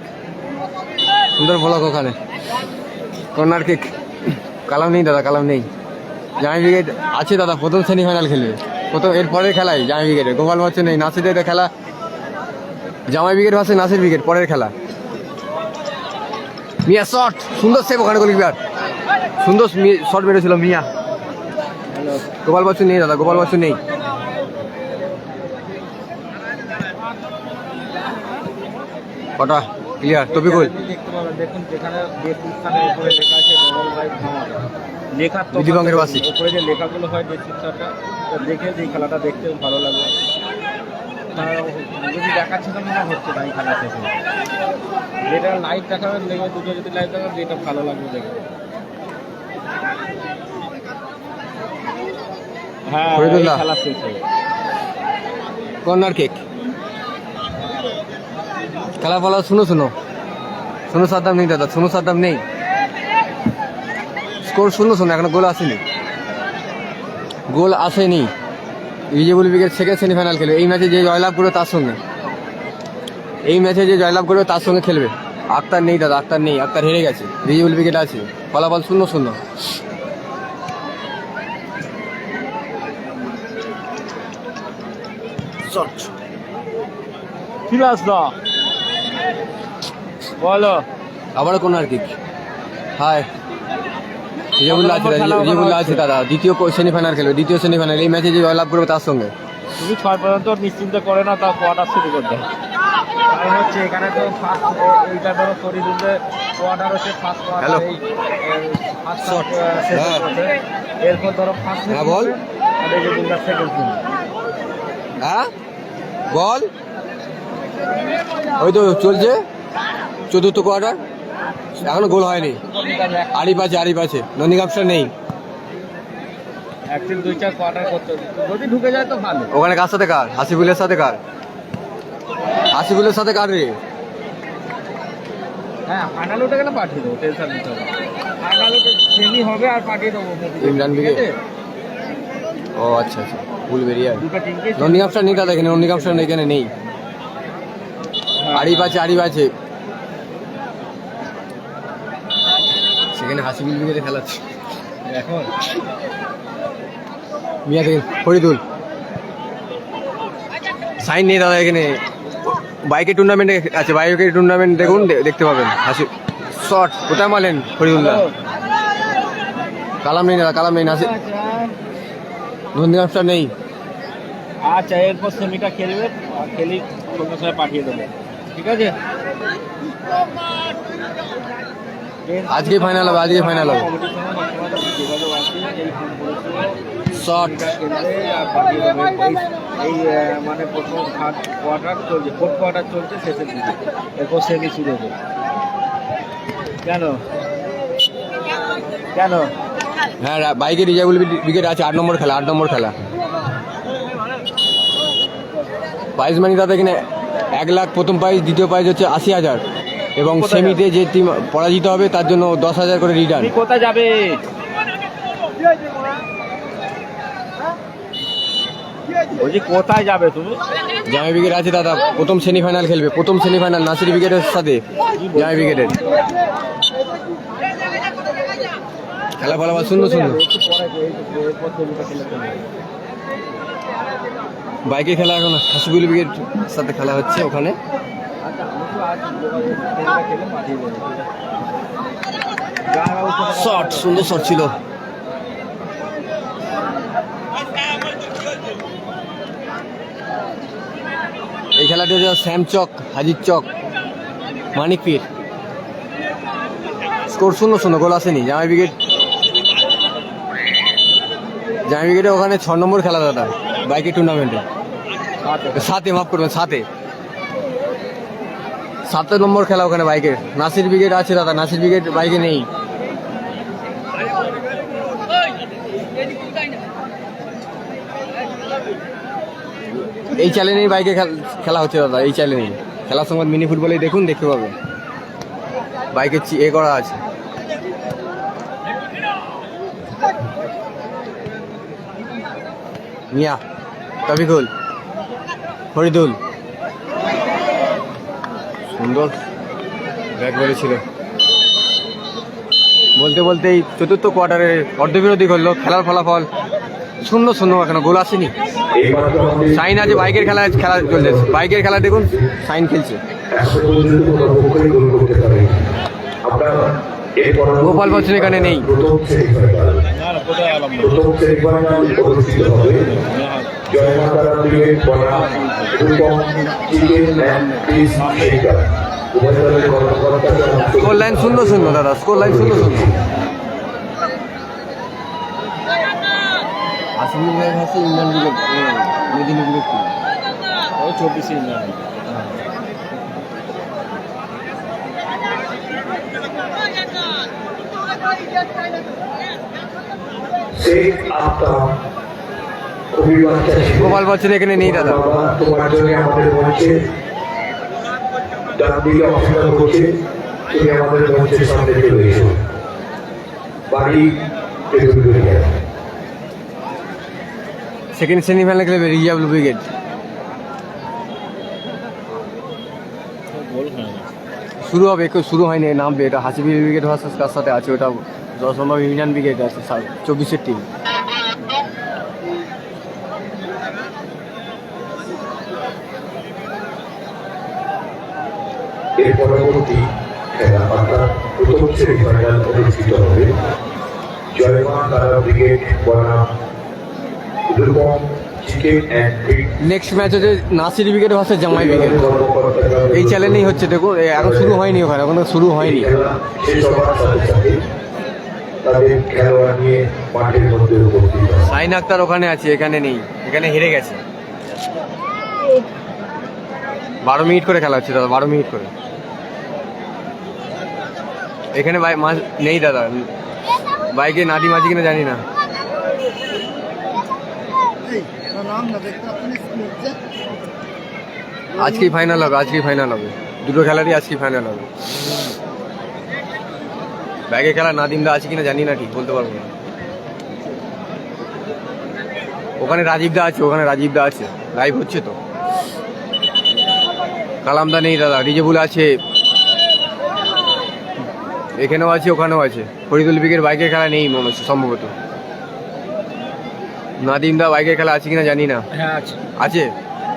সুন্দর ব্লক ওখানে, কর্নার কিক। কালাম নেই দাদা, কালাম নেই। জামি ব্রিগেড আছে দাদা, প্রথম সেমিফাইনাল খেলবে, প্রথম এর পরের খেলায় জামি ব্রিগেডে। গোপাল বাচ্চু নেই, নাসিরের খেলা জামাই ব্রিগেড ভার্সেস নাসির ব্রিগেড, পরের খেলা। মিয়া শট, সুন্দর সেভ ওখানে গোলকিপার, সুন্দর শট মেরেছিল মিয়া। গোপাল বাচ্চু নেই দাদা, গোপাল বাচ্চু নেই। কটা ক্লিয়ার তবিকুল। দেখতে পাবেন, দেখুন যেখানে ডেসক্রিপশনের উপরে লেখা আছে ডবল রাইট ধামাকা, লেখার তো বিধিবঙ্গের বাসী। উপরে যে লেখাগুলো হয় ডেসক্রিপশনটা দেখে যে খেলাটা দেখতে ভালো লাগে। যদি দেখাচ্ছে তো মনে হচ্ছে না এই খেলা শেষে, যেটা লাইভ দেখাবেন দেখবে, দুটো যদি লাইভ দেখাবেন যেটা ভালো লাগবে দেখবে। হ্যাঁ ফরিদুল্লাহ। খেলা শেষে কর্নার কিক। খেলা বলা শুনো শুনো শুনো, সাদ্দাম নেই দাদা, শুনো সাদ্দাম নেই। স্কোর 0-0, এখনো গোল আসেনি, গোল আসেনি। রিজেবুল উইকেট সেকেন্ড সেমিফাইনাল খেলবে। এই ম্যাচে যে জয়লাভ করবে তার সঙ্গে, এই ম্যাচে যে জয়লাভ করবে তার সঙ্গে খেলবে। আক্তার নেই দাদা, আক্তার নেই, আক্তার হেরে গেছে। রিজেবুল উইকেট আছে, ফলাফল 0-0। শট ফিলাস দা বলো আবারও কর্নার কিক। হায় রিজেবুল্লাহ আছে, রিজেবুল্লাহ আছে দাদা, দ্বিতীয় সেমিফাইনাল খেলবে, দ্বিতীয় সেমিফাইনাল। এই ম্যাচে যে জয়লাভ করবে তার সঙ্গে। তুমি 6 পর্যন্ত নিশ্চিন্ত করে না, তা কোয়ার্টার শুরু করতে কারণ হচ্ছে এখানে তো ফার্স্ট এইটা ধরো ফরিদুলের কোয়ার্টার হচ্ছে ফার্স্ট হ্যালো। শট এরপর ধরো ফার্স্ট হ্যাঁ বল। আর এই যে দুর্গার সেকেন্ড হ্যাঁ বল, ওই তো চলছে চতুর্থ কোয়ার্টার, এখনো গোল হয়নি। আরিফ আছে, আরিফ আছে, নন্দীগামসা নেই। একদিন 2-4 কোয়ার্টার করতে যদি ঢুকে যায় তো ভালো। ওখানে কার সাথে কার? হাসিবুলের সাথে কার? হাসিবুলের সাথে কার রে? হ্যাঁ ফাইনাল উঠে গেলে পাঠিয়ে দেবো, টেনশন নিতে হবে। ফাইনাল উঠে সেমি হবে আর পাঠিয়ে দেবো। ইমরান ঠিক আছে? ও আচ্ছা আচ্ছা, ফুল বেরিয়ে দুটো টিমকে নন্দীগ্রামটা নেই দাদা, এখানে নন্দীগ্রামটা এখানে নেই। আরিফ আছে সেখানে হাসিবিল ব্রিগেডে খেলাচ্ছে এখন মিয়া থেকে ফরিদুল। সাইন নেই দাদা এখানে, বাইকের টুর্নামেন্টে আছে, বাইকের টুর্নামেন্ট দেখুন, দেখতে পাবেন। হাসি শট কোথায় মারলেন ফরিদুল্লাহ, কালাম নেই দাদা, কালাম নেই। নাসির নন্দীগ্রামটা নেই। আচ্ছা এরপর সেমিটা খেলবে, আর খেলি সঙ্গে সঙ্গে পাঠিয়ে দেবো, ঠিক আছে? আজকে ফাইনাল হবে, আজকে ফাইনাল হবে। কমিটির সঙ্গে সবসময় তো যোগাযোগ আছে, এই ফোন করেছিল শট খেলবে আর পাঠিয়ে দেবে। এই মানে প্রথম থার্ড কোয়ার্টার চলছে, ফোর্থ কোয়ার্টার চলছে, শেষের দিকে এরপর সেমি শুরু হবে। কেন কেন হ্যাঁ, বাইকের রিজার্ভ ব্রিগেড আছে, 8 নম্বর খেলা, 8 নম্বর খেলা। প্রাইজ মানি দাদা এখানে 1 লাখ প্রথম প্রাইজ, দ্বিতীয় প্রাইজ হচ্ছে 80,000, এবং সেমিতে যে টিম পরাজিত হবে তার জন্য 10,000 করে রিটার্ন। তুমি কোথায় যাবে? বলছি কোথায় যাবে তুমি? জামাই ব্রিগেড আছে দাদা, প্রথম সেমিফাইনাল খেলবে, প্রথম সেমিফাইনাল নাসির ব্রিগেডের সাথে জামাই ব্রিগেডের। খেলা ফলাফল শূন্য শূন্য। বাইকে খেলা এখন হাসিবুল ব্রিগেড সাথে খেলা হচ্ছে ওখানে। শট, সুন্দর শট ছিল। এই খেলাটি হচ্ছে শ্যামচক, হাজির চক, মানিকপীর। স্কোর 0-0, গোল আসেনি। জামাই ব্রিগেডে ওখানে 6 নম্বর খেলা দাদা, বাইকের টুর্নামেন্টে। 7-এ, মাফ করবেন, 7 নম্বর খেলা ওখানে বাইকের। নাসির ব্রিগেড আছে দাদা, নাসির ব্রিগেড বাইকে নেই। এই চ্যালেঞ্জেই বাইকে খেলা হচ্ছে দাদা, এই চ্যালেঞ্জেই। খেলার সময় মিনি ফুটবলেই দেখুন, দেখতে পাবেন বাইকের করা আছে। মিয়া, তবিকুল, ফরিদুল, সুন্দর ব্যাট বলেছিল। বলতে বলতেই চতুর্থ কোয়ার্টারে অর্ধবিরতি করলো। খেলার ফলাফল 0-0, এখনো গোল আসেনি। সাইন আছে, বাইকের খেলা চলছে, বাইকের খেলা দেখুন, সাইন খেলছে। গোপাল বচ্চন এখানে নেই। স্কোর লাইন 0-0 দাদা, স্কোর লাইন 0-0। আসিফুল ভাই ভার্সেস ইমরান ব্রিগেড, মেদিনীপুরের টিম। ও 24 ইন্ডিয়ান। গোপাল বচ্চন এখানে নেই দাদা। তোমার জন্য আমাদের মঞ্চে ডান দিকে অপেক্ষা করছে, তুমি আমাদের মঞ্চের সামনে চলে এসো। বাড়ি সেকেন্ড সেমিফাইনাল খেলবে রিজার্ভ ব্রিগেড। শুরু হবে, শুরু হয়নি, নামবে। এটা হাসিবিল ব্রিগেড ভার্সেস কার সাথে আছে, ওটা 10 নম্বর ইউনিয়ন ব্রিগেড আছে, 24-এর টিম। এর পরবর্তী খেলা অর্থাৎ প্রথম সেমিফাইনাল অনুষ্ঠিত হবে জয়মা তারা ব্রিগেড বনাম Rupam chicken and fit. Next match হচ্ছে নাসির ব্রিগেড ভার্সেস জামাই ব্রিগেড। এই চ্যালেঞ্জই হচ্ছে, দেখুন এখন শুরু হয়নি, ওখানে এখনো শুরু হয়নি। শেষ হওয়ার সাথে সাথে তাদের খেলোয়াড় নিয়ে মাঠের মধ্যে উপস্থিত হয়। সাইন আক্তার ওখানে আছে, এখানে নেই, এখানে হেরে গেছে। 12 মিনিট করে খেলা হচ্ছে দাদা, 12 মিনিট করে। এখানে নেই দাদা, বাইকে নাদিম আছে কিনা জানি না। আজকেই ফাইনাল হবে, আজকেই ফাইনাল হবে, দুটো খেলারই আজকেই ফাইনাল হবে। বাইকের খেলা নাদিমদা আছে কিনা জানি না, ঠিক বলতে পারবো না। ওখানে রাজীবদা আছে, ওখানে রাজীবদা আছে, লাইভ হচ্ছে তো। কালামদা নেই দাদা, রিজেবুল আছে, এখানেও আছে, ওখানেও আছে। ফরিদুল বিকের বাইকের খেলা নেই মনে হচ্ছে সম্ভবত। নাদিমদা বাইকের খেলা আছে কিনা জানি না। হ্যাঁ আছে। আছে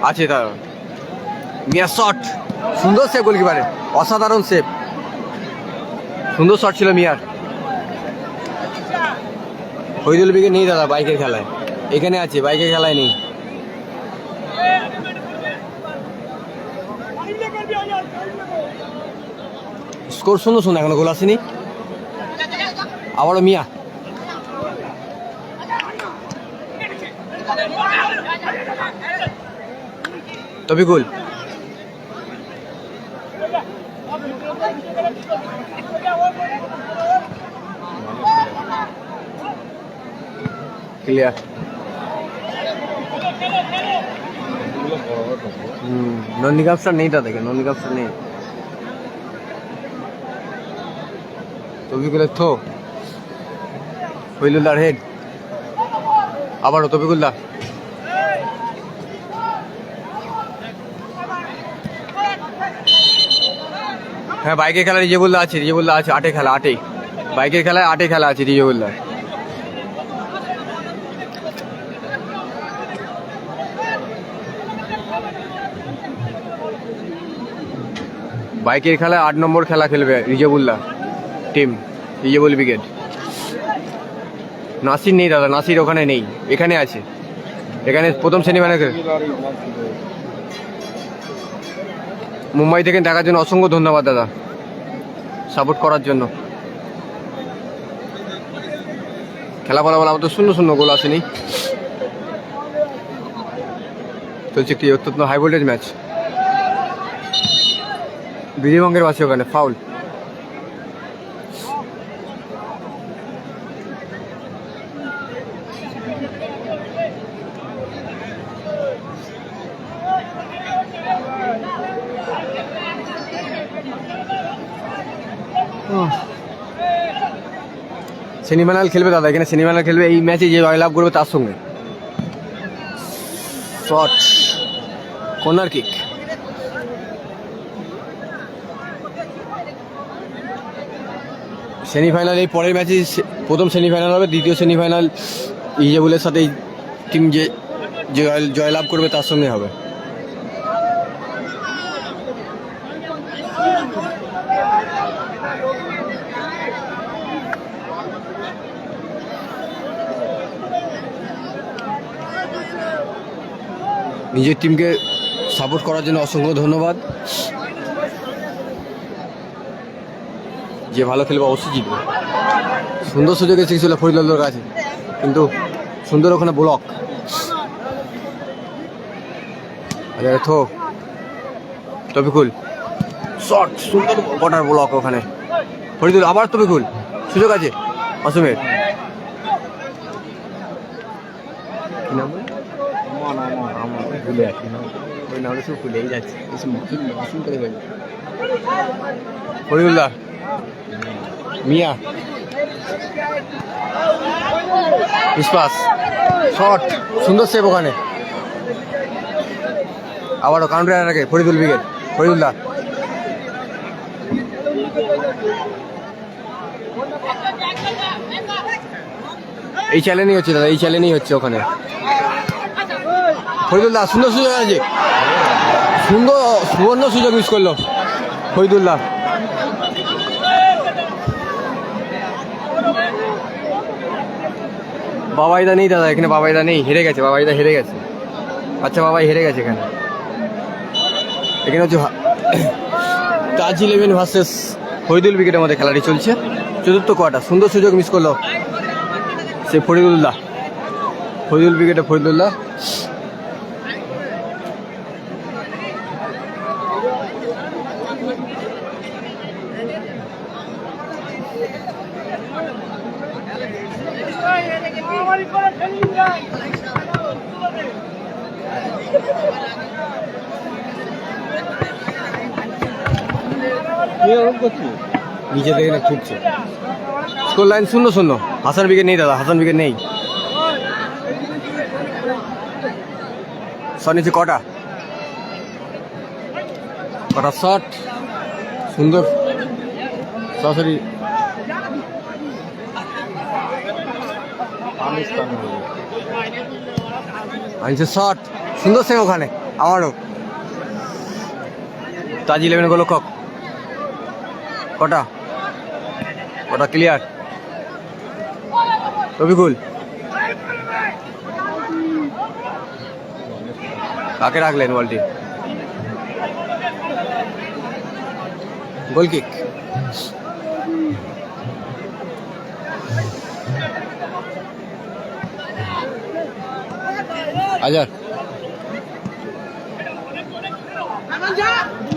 আছে দাদা। মিয়া শট, সুন্দর সেভ গোলকিপারের, অসাধারণ সেভ, সুন্দর শট ছিল মিয়ার। ফরিদুল বিকে নেই দাদা বাইকের খেলায়, এখানে আছে, বাইকের খেলায় নেই। স্কোর শূন্য শূন্য, এখনো গোল আসেনি। আবারও মিয়া, তবিকুল, ক্লিয়ার। নন্দী কাপসটা নেই দাদা, নন্দী কাপসটা নেই। তবিকুলের থো, ফইলুল্লাহর হেড, আবারও তবিকুল্লাহ, হ্যাঁ বাইকের খেলা রিজেবুল্লাহ আছে, রিজেবুল্লাহ আছে, 8-এ খেলা, 8-এ বাইকের খেলায় 8-এ খেলা আছে রিজেবুল্লাহ। বাইকের খেলায় 8 নম্বর খেলা খেলবে রিজেবুল্লাহ টিম, রিজেবুল ব্রিগেড। নাসির নেই দাদা, নাসির ওখানে নেই, এখানে আছে, এখানে প্রথম সেমিফাইনাল খেলে। মুম্বাই থেকে দেখার জন্য অসংখ্য ধন্যবাদ দাদা, সাপোর্ট করার জন্য। খেলা ফলাফল আমাদের 0-0, গোল আসেনি। চলছে একটি অত্যন্ত হাই ভোল্টেজ ম্যাচ, বিজয়বঙ্গের পাশে, ওখানে ফাউল। সেমিফাইনাল খেলবে দাদা, এখানে সেমিফাইনাল খেলবে। এই ম্যাচে যে জয়লাভ করবে তার সঙ্গে। Shot, corner kick, semifinal. এই পরের ম্যাচে প্রথম সেমিফাইনাল হবে, দ্বিতীয় সেমিফাইনাল ইজেবুলের সাথে এই টিম যে জয়লাভ করবে তার সঙ্গে হবে। নিজের টিমকে সাপোর্ট করার জন্য অসংখ্য ধন্যবাদ। যে ভালো খেলবে অবশ্যই জিতবে। সুন্দর সুযোগ এসেছিল ফরিদুল্লাহর কাছে, কিন্তু সুন্দর ওখানে ব্লক। থো, তবিকুল শট, সুন্দর কটার ব্লক ওখানে। ফরিদুল, আবার তবিকুল, সুযোগ আছে অসমের। কি নাম ভুলে যাচ্ছি, ওই নামটা সব ভুলেই যাচ্ছে। ফরিদুল্লাহ, মিয়া, ইস্পাস, শট, সুন্দর সেভ ওখানে। আবারও কাউন্টার আগে ফরিদুল ব্রিগেড, ফরিদুল্লাহ, এই চ্যালেঞ্জই হচ্ছে দাদা, এই চ্যালেঞ্জই হচ্ছে ওখানে। ফরিদুল্লাহ, সুন্দর সুযোগ আছে, সুন্দর সুবর্ণ সুযোগ মিস করলো ফরিদুল্লাহ। বাবাইদা নেই দাদা এখানে, বাবাইদা নেই, হেরে গেছে, বাবাইদা হেরে গেছে। আচ্ছা বাবাই হেরে গেছে এখানে। এখানে হচ্ছে তাজ 11 ভার্সেস ফরিদুল ব্রিগেডের মধ্যে খেলাটি চলছে, চতুর্থ কোয়ার্টার। সুন্দর সুযোগ মিস করলো সে ফরিদুল্লাহ, ফরিদুল ব্রিগেডে ফরিদুল্লাহ। নিচে থেকে ছুটছে। Score line 0-0। হাসান উইকেট নেই দাদা, হাসান উইকেট নেই। শট নিচে কটা কটা শট, সুন্দর সরাসরি আনছে শট, সুন্দর সেভ ওখানে আমারও। তাজ 11 গোলরক্ষক, কটা কটা ক্লিয়ার। রবিকুল কাকে রাখলেন বলটি? গোল কিক। আজার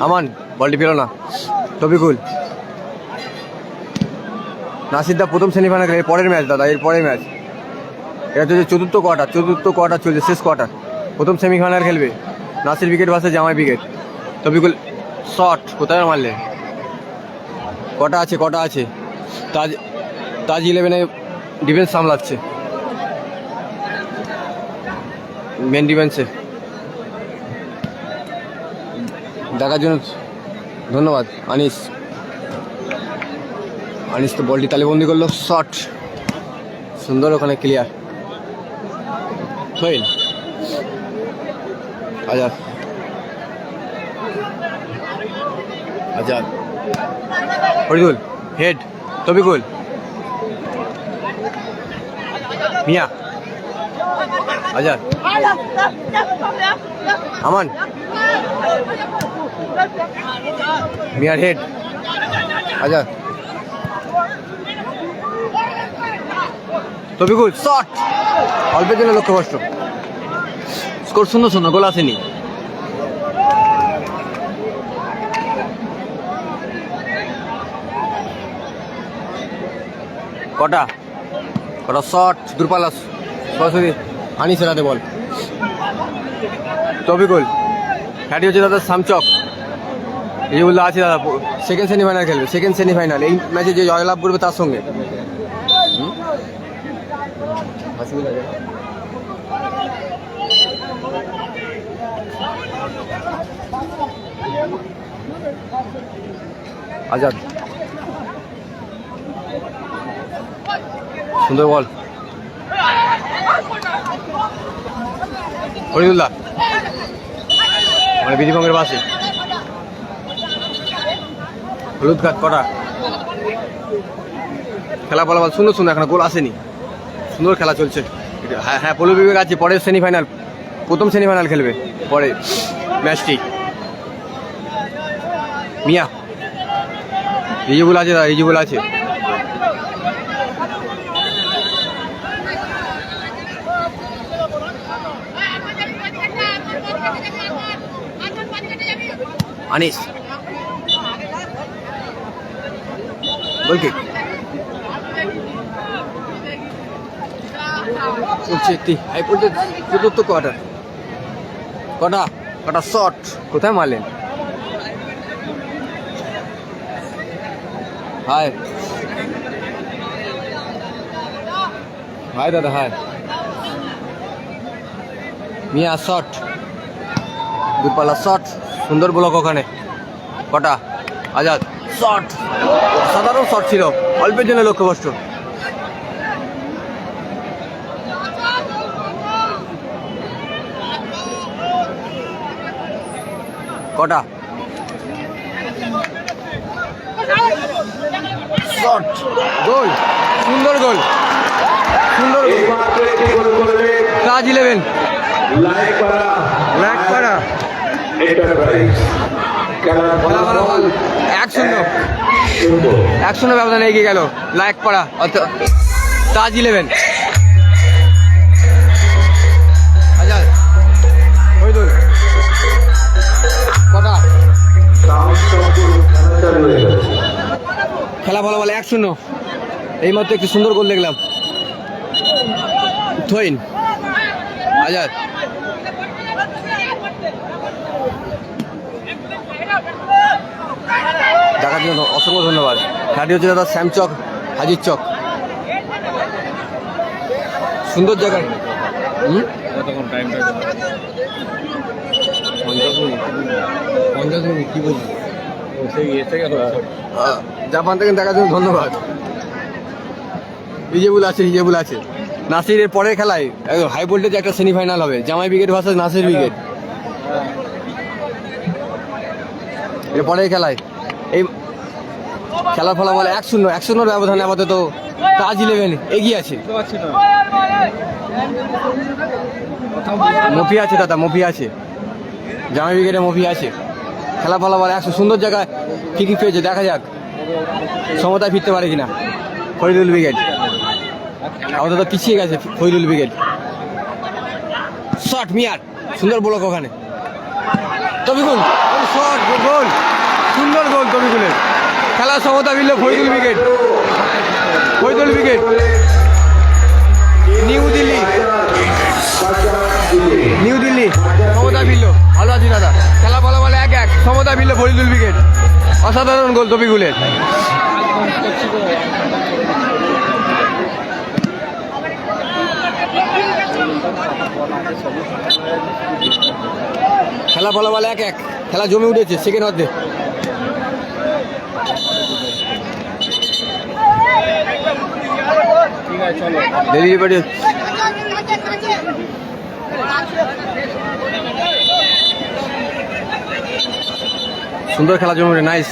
আমান বলটি পেল না। রবিকুল নাসিরদা প্রথম সেমিফাইনাল, এর পরের ম্যাচ দাদা, এর পরের ম্যাচ। এটা হচ্ছে চতুর্থ কোয়ার্টার চলছে, শেষ কোয়ার্টার। প্রথম সেমিফাইনাল খেলবে নাসির উইকেট ভার্সেস জামাই উইকেট। রবিকুল শট কোথায় মারলে? কটা আছে তাজ 11 ডিফেন্স সামলাচ্ছে, মেন ডিফেন্সে। দেখার জন্য ধন্যবাদ আনিস তো বলটি তালিবন্দি করলো। শট সুন্দর, ওখানে ক্লিয়ার। থইল আজাদ ফরিদুল হেড। রবিকুল মিয়া আজাদ আমান মিয়ার হেড আজাদ। রবিকুল শট, অল্পের জন্য লক্ষ্যভ্রষ্ট। স্কোর 0-0, গোল আসেনি। কটা শট, দূরপাল্লাস সরাসরি আনিসের হাতে বল। রবিকুল হ্যাটি হচ্ছে দাদা সামচক, এই বললো আছে দাদা সেকেন্ড সেমিফাইনাল খেলবে, এই ম্যাচে যে জয়লাভ করবে তার সঙ্গে। আজাদ সুন্দর বল। ফরিদুল্লাহ মানে বিধিভঙ্গের বাসে। হলুদ কার্ড কটা, খেলা ফলাফল 0-0, এখন গোল আসেনি। সুন্দর খেলা চলছে। হ্যাঁ পল্লু বিবেক আছে, পরের সেমিফাইনাল, প্রথম সেমিফাইনাল খেলবে পরে ম্যাচটি। মিয়া রিজিবুল আছে দাদা, রিজিবুল আছে। আনিস গোল কিক চলছে একটি চতুর্থ কোয়ার্টার। কটা শট কোথায় মারলেন? হায় দাদা, হায় মিয়া শট, দূরপাল্লা শট, সুন্দর ব্লক ওখানে। কটা আজাদ শট, সাধারণ শট ছিল, অল্পের জন্য লক্ষ্যভ্রষ্ট। কটা শট, গোল, সুন্দর গোল, তাজ 11 লাইক পাড়া 1-0 ব্যবধানে এগিয়ে গেল লাইক পাড়া তাজ 11। আজাদ ফরিদুল কটা খেলা ফলাফল 1-0। এইমাত্র একটি সুন্দর গোল দেখলাম। থইন আজাদ দেখার জন্য অসংখ্য ধন্যবাদ। খেলাটি হচ্ছে দাদা শ্যামচক হাজির চক। সুন্দর জায়গায়। কতক্ষণ টাইমটা 50 মিনিট কি বলছি? সেই এসে গেল। জাপান থেকে দেখার জন্য ধন্যবাদ। রিজেবুল আছে। নাসিরের পরের খেলায় হাই ভোল্টেজ একটা সেমিফাইনাল হবে, জামাই ব্রিগেড ভার্সেস নাসির ব্রিগেড। এর পরের খেলায় এই খেলার ফলাফল 1-0 ব্যবধানে আপাতত তাজ 11 এগিয়ে আছে। মফি আছে দাদা, মফি আছে, জামাই ব্রিগেডে মফি আছে। খেলা ফলাফল 100। সুন্দর জায়গায় কি পেয়েছে দেখা যাক সমতায় ফিরতে পারে কিনা ফরিদুল ব্রিগেড। আপাতত পিছিয়ে গেছে ফরিদুল ব্রিগেড। শট মিয়ার, সুন্দর ব্লক ওখানে। তবিকুল শট, গোল, সুন্দর গোল তবিকুলের। খেলা সমতা ফিরল ফরিদুল ব্রিগেড। নিউ দিল্লি সমতা ফিরল। ভালো আছি দাদা। খেলা ফলাফল 1-1 সমতা ফিরল ফরিদুল ব্রিগেড। অসাধারণ গোল তবিকুলের। খেলা ফলাফল 1-1, খেলা জমে উঠেছে সেকেন্ড অর্ধে। ঠিক আছে চলো। ডেলিভারি সুন্দর খেলা জমে উঠে, নাইস।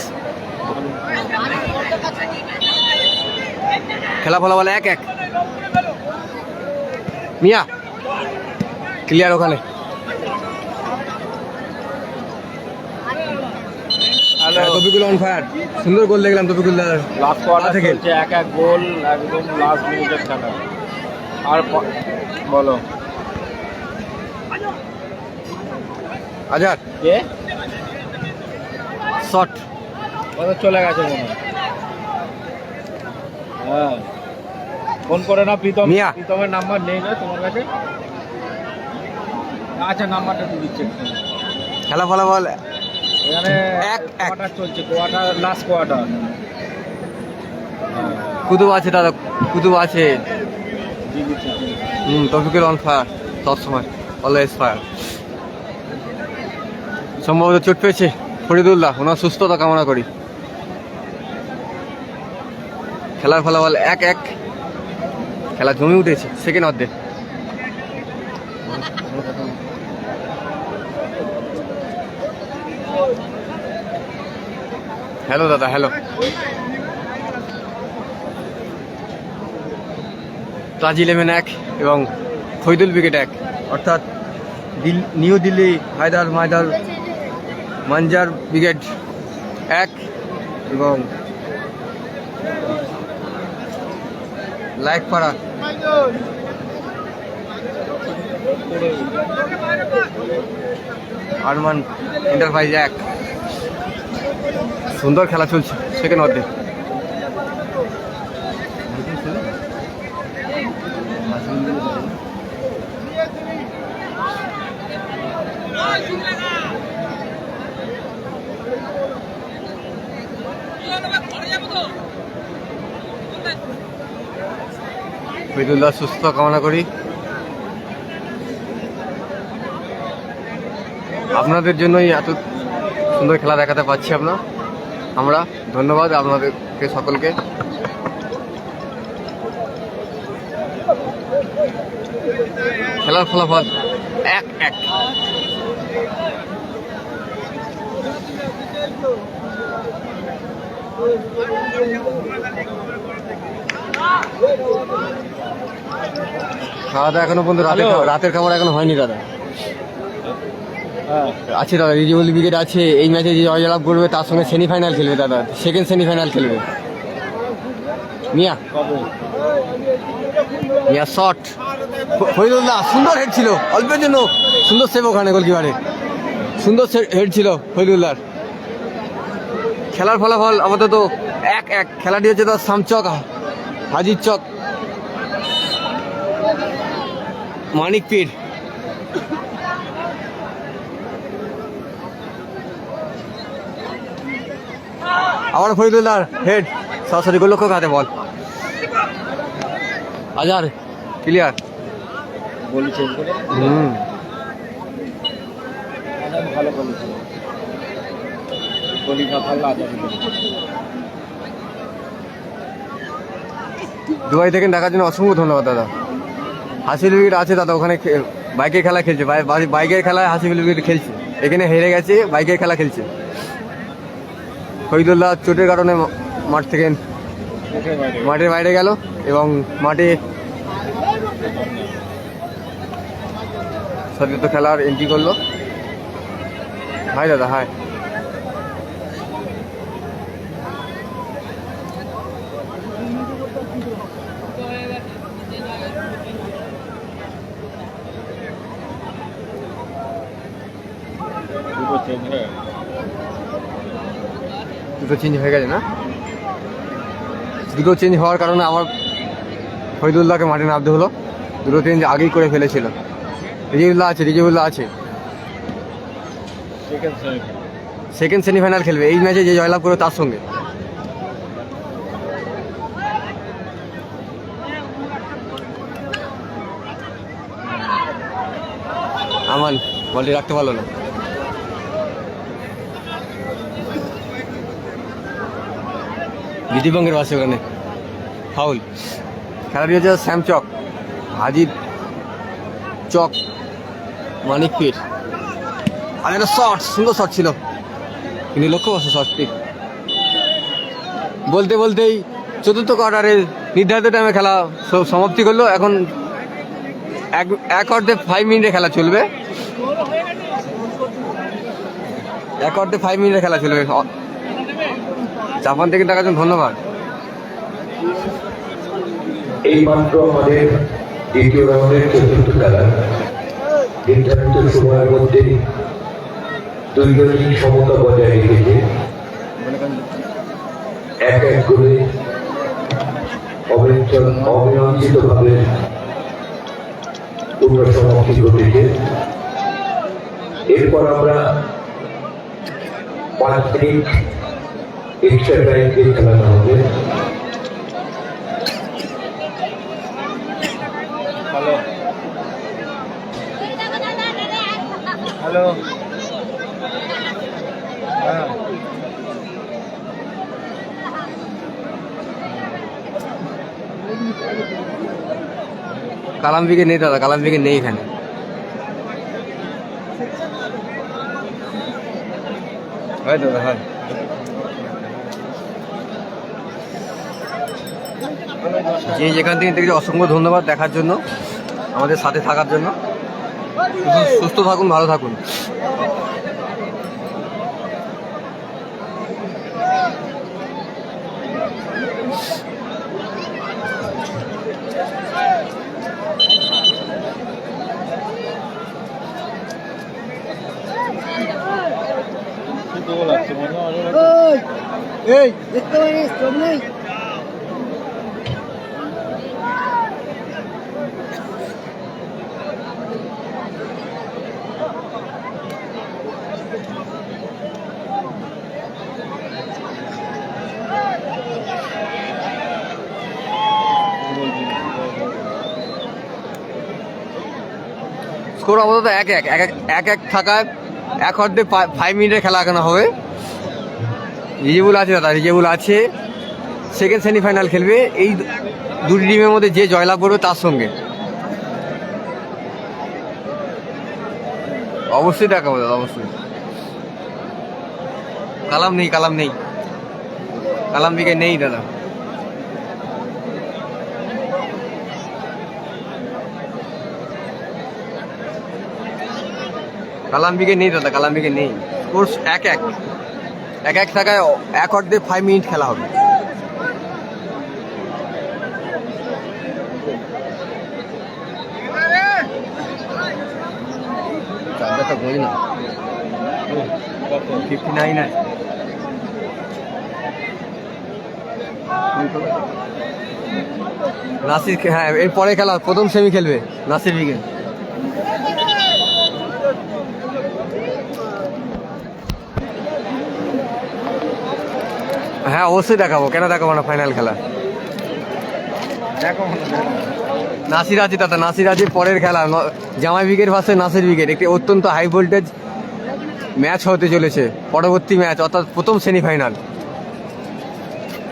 খেলা ফলাফল 1-1 মিয়া ক্লিয়ার ওখানে। তফিকুল অন ফায়ার, সুন্দর গোল দেখলাম তফিকুল দাদার লাস্ট কোয়ার্টার থেকে। থেকে 1-1 গোল একদম লাস্ট মিনিটের খেলা। আর বলো আজাদ কে শট কত চলে গেছে মনে হয়। হ্যাঁ ফোন করে না প্রীতম। মিয়া। প্রীতমের নাম্বার নেই না তোমার কাছে? আচ্ছা নাম্বারটা তো দিচ্ছে। খেলা ফলাফল এখানে 1-1 কোয়ার্টার চলছে, কোয়ার্টার লাস্ট কোয়ার্টার। কুতুব আছে দাদা, কুতুব আছে। তফিকুল অন ফায়ার, সবসময় অলওয়েজ ফায়ার। সম্ভবত চোট পেয়েছে ফরিদুল্লাহ, ওনার সুস্থতা কামনা করি। খেলার ফলাফল 1-1, খেলা জমে উঠেছে সেকেন্ড অর্ধে। হ্যালো দাদা, হ্যালো। তাজ 11 1 এবং ফরিদুল ব্রিগেড 1, অর্থাৎ নিউ দিল্লি মানজার ব্রিগেড 1 এবং লাইকপাড়া আরমান এন্টারপ্রাইজ 1। সুন্দর খেলা চলছে সেকেন্ড অর্ধে। ফরিদুল্লাহ সুস্থ কামনা করি। আপনাদের জন্যই এত সুন্দর খেলা দেখাতে পাচ্ছি আমরা। ধন্যবাদ আপনাদেরকে সকলকে। খেলার ফলাফল 1-1। খাওয়া দাওয়া এখনো পর্যন্ত রাতের খাবার এখনো হয়নি দাদা। আছে দাদা, রিজেবল ব্রিগেড আছে। এই ম্যাচে যে জয়লাভ করবে তার সঙ্গে সেমিফাইনাল খেলবে দাদা, সেকেন্ড সেমিফাইনাল খেলবে। মিয়া শট, ফরিদুল্লাহ সুন্দর হেড ছিল অল্পের জন্য, সুন্দর সেভ ওখানে গোলকিপারে, সুন্দর হেড ছিল ফরিদুল্লাহর। খেলার ফলাফল আপাতত 1-1। খেলাটি হচ্ছে তার সামচক হাজির চক মানিকপীর। আবার ফরিদুল্লাহর হেড, সরাসরি গোলরক্ষক হাতে বল। আজার ক্লিয়ার। বলি চেঞ্জ করে অনেক ভালো বলেছিল, বলি না পারলে আজাদি করে। দুবাই থেকে দেখার জন্য অসংখ্য ধন্যবাদ দাদা। হাসিল উইকেট আছে দাদা, ওখানে বাইকের খেলা খেলছে, বাইকের খেলায় হাসিল উইকেট খেলছে। এখানে হেরে গেছে, বাইকের খেলা খেলছে। শহীদুল্লাহ চোটের কারণে মাঠ থেকে মাঠের বাইরে গেল এবং মাঠে সতীর্থ খেলার এন্ট্রি করলো। হাই দাদা, হাই। দুটো চেঞ্জ হয়ে গেছে না? দুটো চেঞ্জ হওয়ার কারণে আমার শহীদুল্লাহকে মাঠে নামতে হলো। দুটো চেঞ্জ আগেই করে ফেলেছিল। রিজিবুল্লাহ আছে সেকেন্ড সেমিফাইনাল খেলবে এই ম্যাচে যে জয়লাভ করে তার সঙ্গে। আমান বলটি রাখতে পারলো না। গিটিবঙ্গের বাসে ওখানে ফাউল। খেলাটি হচ্ছে শ্যাম চক, হাজির চক, মানিকপীর। আর একটা শট, সুন্দর শট ছিল কিন্তু লক্ষ্য বসে শটটি। বলতে বলতেই চতুর্থ কোয়ার্টারের নির্ধারিত টাইমে খেলা সমাপ্তি করলো। এখন এক অর্ধে 5 মিনিটে খেলা চলবে। এক অর্ধে 5 মিনিটে খেলা চলবে। জাপান থেকে দেখার জন্য ধন্যবাদ। এই মাত্র আমাদের দ্বিতীয় রাউন্ডের চতুর্থ খেলা। নির্ধারিত সময়ের মধ্যে দুই দলই সমতা বজায় রেখেছে। এক এক করে অমীমাংসিত ভাবে পূর্ণ সমাপ্তি ঘটেছে। এরপর আমরা 5 মিনিট এক্সট্রা টাইম দিয়ে খেলানো হবে। হ্যালো, হ্যাঁ কালামবিকে নেই দাদা, কালামবিকে নেই এখানে। হয় দাদা, হয়। যে যেখান থেকে দেখছি অসংখ্য ধন্যবাদ দেখার জন্য, আমাদের সাথে থাকার জন্য। সুস্থ থাকুন, ভালো থাকুন। এই দেখতে পারিস সামনে স্কোর আপাতত 1-1 থাকায় এক অর্ধে 5 মিনিটের খেলা এখানে হবে। রিজেবুল আছে দাদা, রিজেবুল আছে। সেকেন্ড সেমিফাইনাল খেলবে। এই দুটি টিমের মধ্যে যে জয়লাভ করবে তার সঙ্গে অবশ্যই দেখাবো দাদা, অবশ্যই। কালাম নেই, কালামবিকে নেই দাদা। কালামবিকে নেই দাদা, কালামবিকে নেই। স্কোর 1-1 থাকায় এক অর্ধে 5 মিনিট খেলা হবে। চার্জারটা বই না 59 আছে। নাসির, হ্যাঁ এরপরে খেলা প্রথম সেমি খেলবে নাসির বিকে। হ্যাঁ অবশ্যই দেখাবো, কেন দেখাবো না। ফাইনাল খেলা দেখো। নাসির আছে দাদা, নাসির আছে পরের খেলা জামাই ব্রিগেড ভার্সেস নাসির ব্রিগেড, একটি অত্যন্ত হাই ভোল্টেজ ম্যাচ হতে চলেছে, পরবর্তী ম্যাচ অর্থাৎ প্রথম সেমিফাইনাল।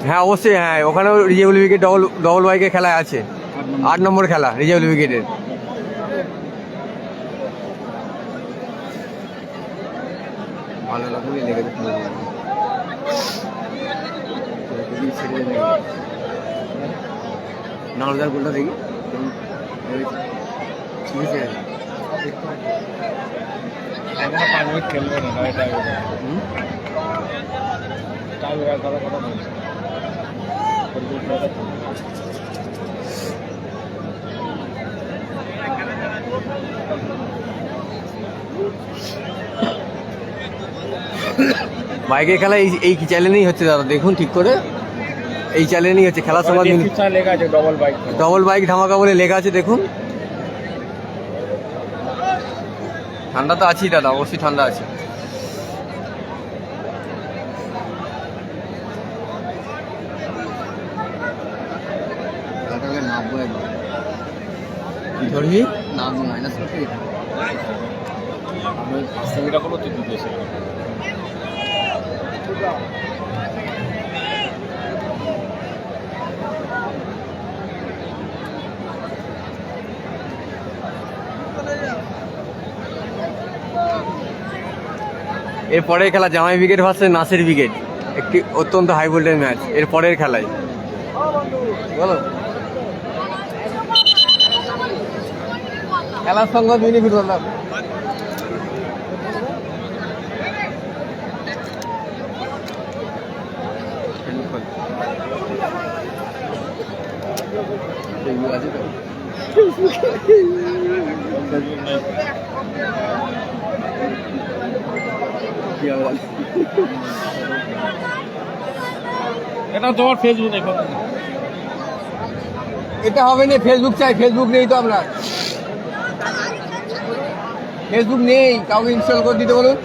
হ্যাঁ অবশ্যই, হ্যাঁ ওখানেও রিজেবল ব্রিগেড ডবল বাইকের খেলায় আছে, 8 নম্বর খেলা রিজেবল ব্রিগেডের। ভালো রকমই লেগেছে নালদার গোলটা দেখি, ঠিক আছে। এখনো 5 মিনিট খেলবে না, এটা টাইম বের করার কথা বলছি। বাইকের খেলা এই চ্যালেঞ্জই হচ্ছে দাদা, দেখুন ঠিক করে, এই চ্যালেঞ্জই হচ্ছে খেলার সময় লেখা আছে ডবল বাইক ধামাকা বলে লেখা আছে দেখুন। ঠান্ডা তো আছেই দাদা, অবশ্যই ঠান্ডা আছে। ধরবি না মাইনাস করতে এর পরের খেলা জামাই ব্রিগেড ভার্সেস নাসির ব্রিগেড, একটি অত্যন্ত হাই ভোল্টেজ ম্যাচ এর পরের খেলায়। বলো খেলার সঙ্গে বেনিফিট বললাম। এটা তোমার ফেসবুক, এটা হবে না, ফেসবুক চাই, ফেসবুক নেই তো আপনার, ফেসবুক নেই, কাউকে ইনস্টল করে দিতে বলুন।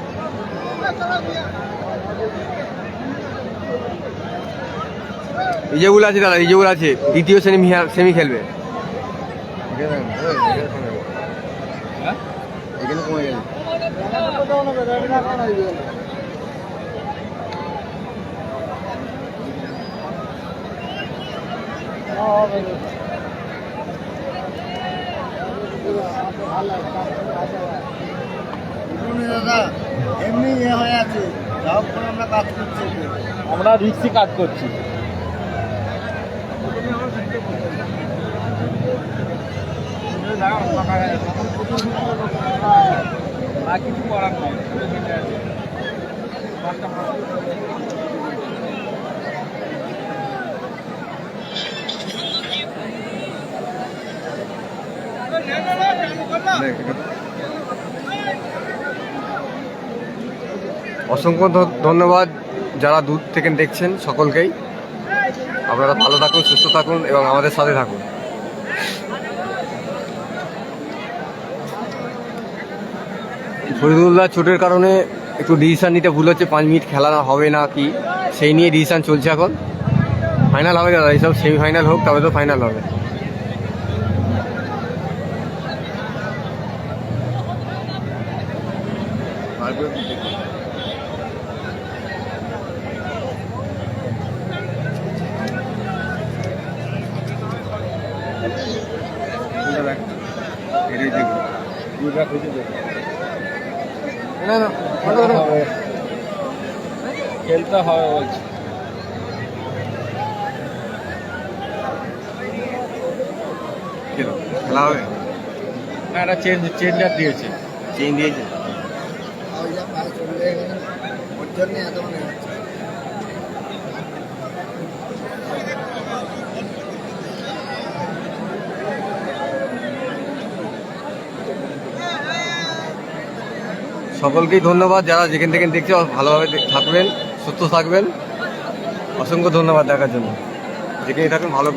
রিজেবল আছে দাদা, রিজেবল আছে, দ্বিতীয় সেমি খেলবে। এখানে কমে গেল। দাদা এমনি হয়ে আছে, আমরা কাজ করছি, আমরা রিক্সি কাজ করছি। কিছু করার নেই। অসংখ্য ধন্যবাদ যারা দূর থেকে দেখছেন, সকলকেই আপনারা ভালো থাকুন, সুস্থ থাকুন এবং আমাদের সাথে থাকুন। ফরিদুল্লাহ চোটের কারণে একটু ডিসিশান নিতে ভুল হচ্ছে, 5 মিনিট খেলা হবে না কি সেই নিয়ে ডিসিশান চলছে এখন। ফাইনাল হবে দাদা, এইসব সেমিফাইনাল হোক তবে তো ফাইনাল হবে। খেলতে হবে বলছি। খেলা হবে না, এটা চেঞ্জার দিয়েছে। চেঞ্জ দিয়েছে। সকলকেই ধন্যবাদ যারা যেখান থেকে দেখছে, ভালোভাবে থাকবেন, সুস্থ থাকবেন। অসংখ্য ধন্যবাদ দেখার জন্য। যেখানে থাকুন ভালো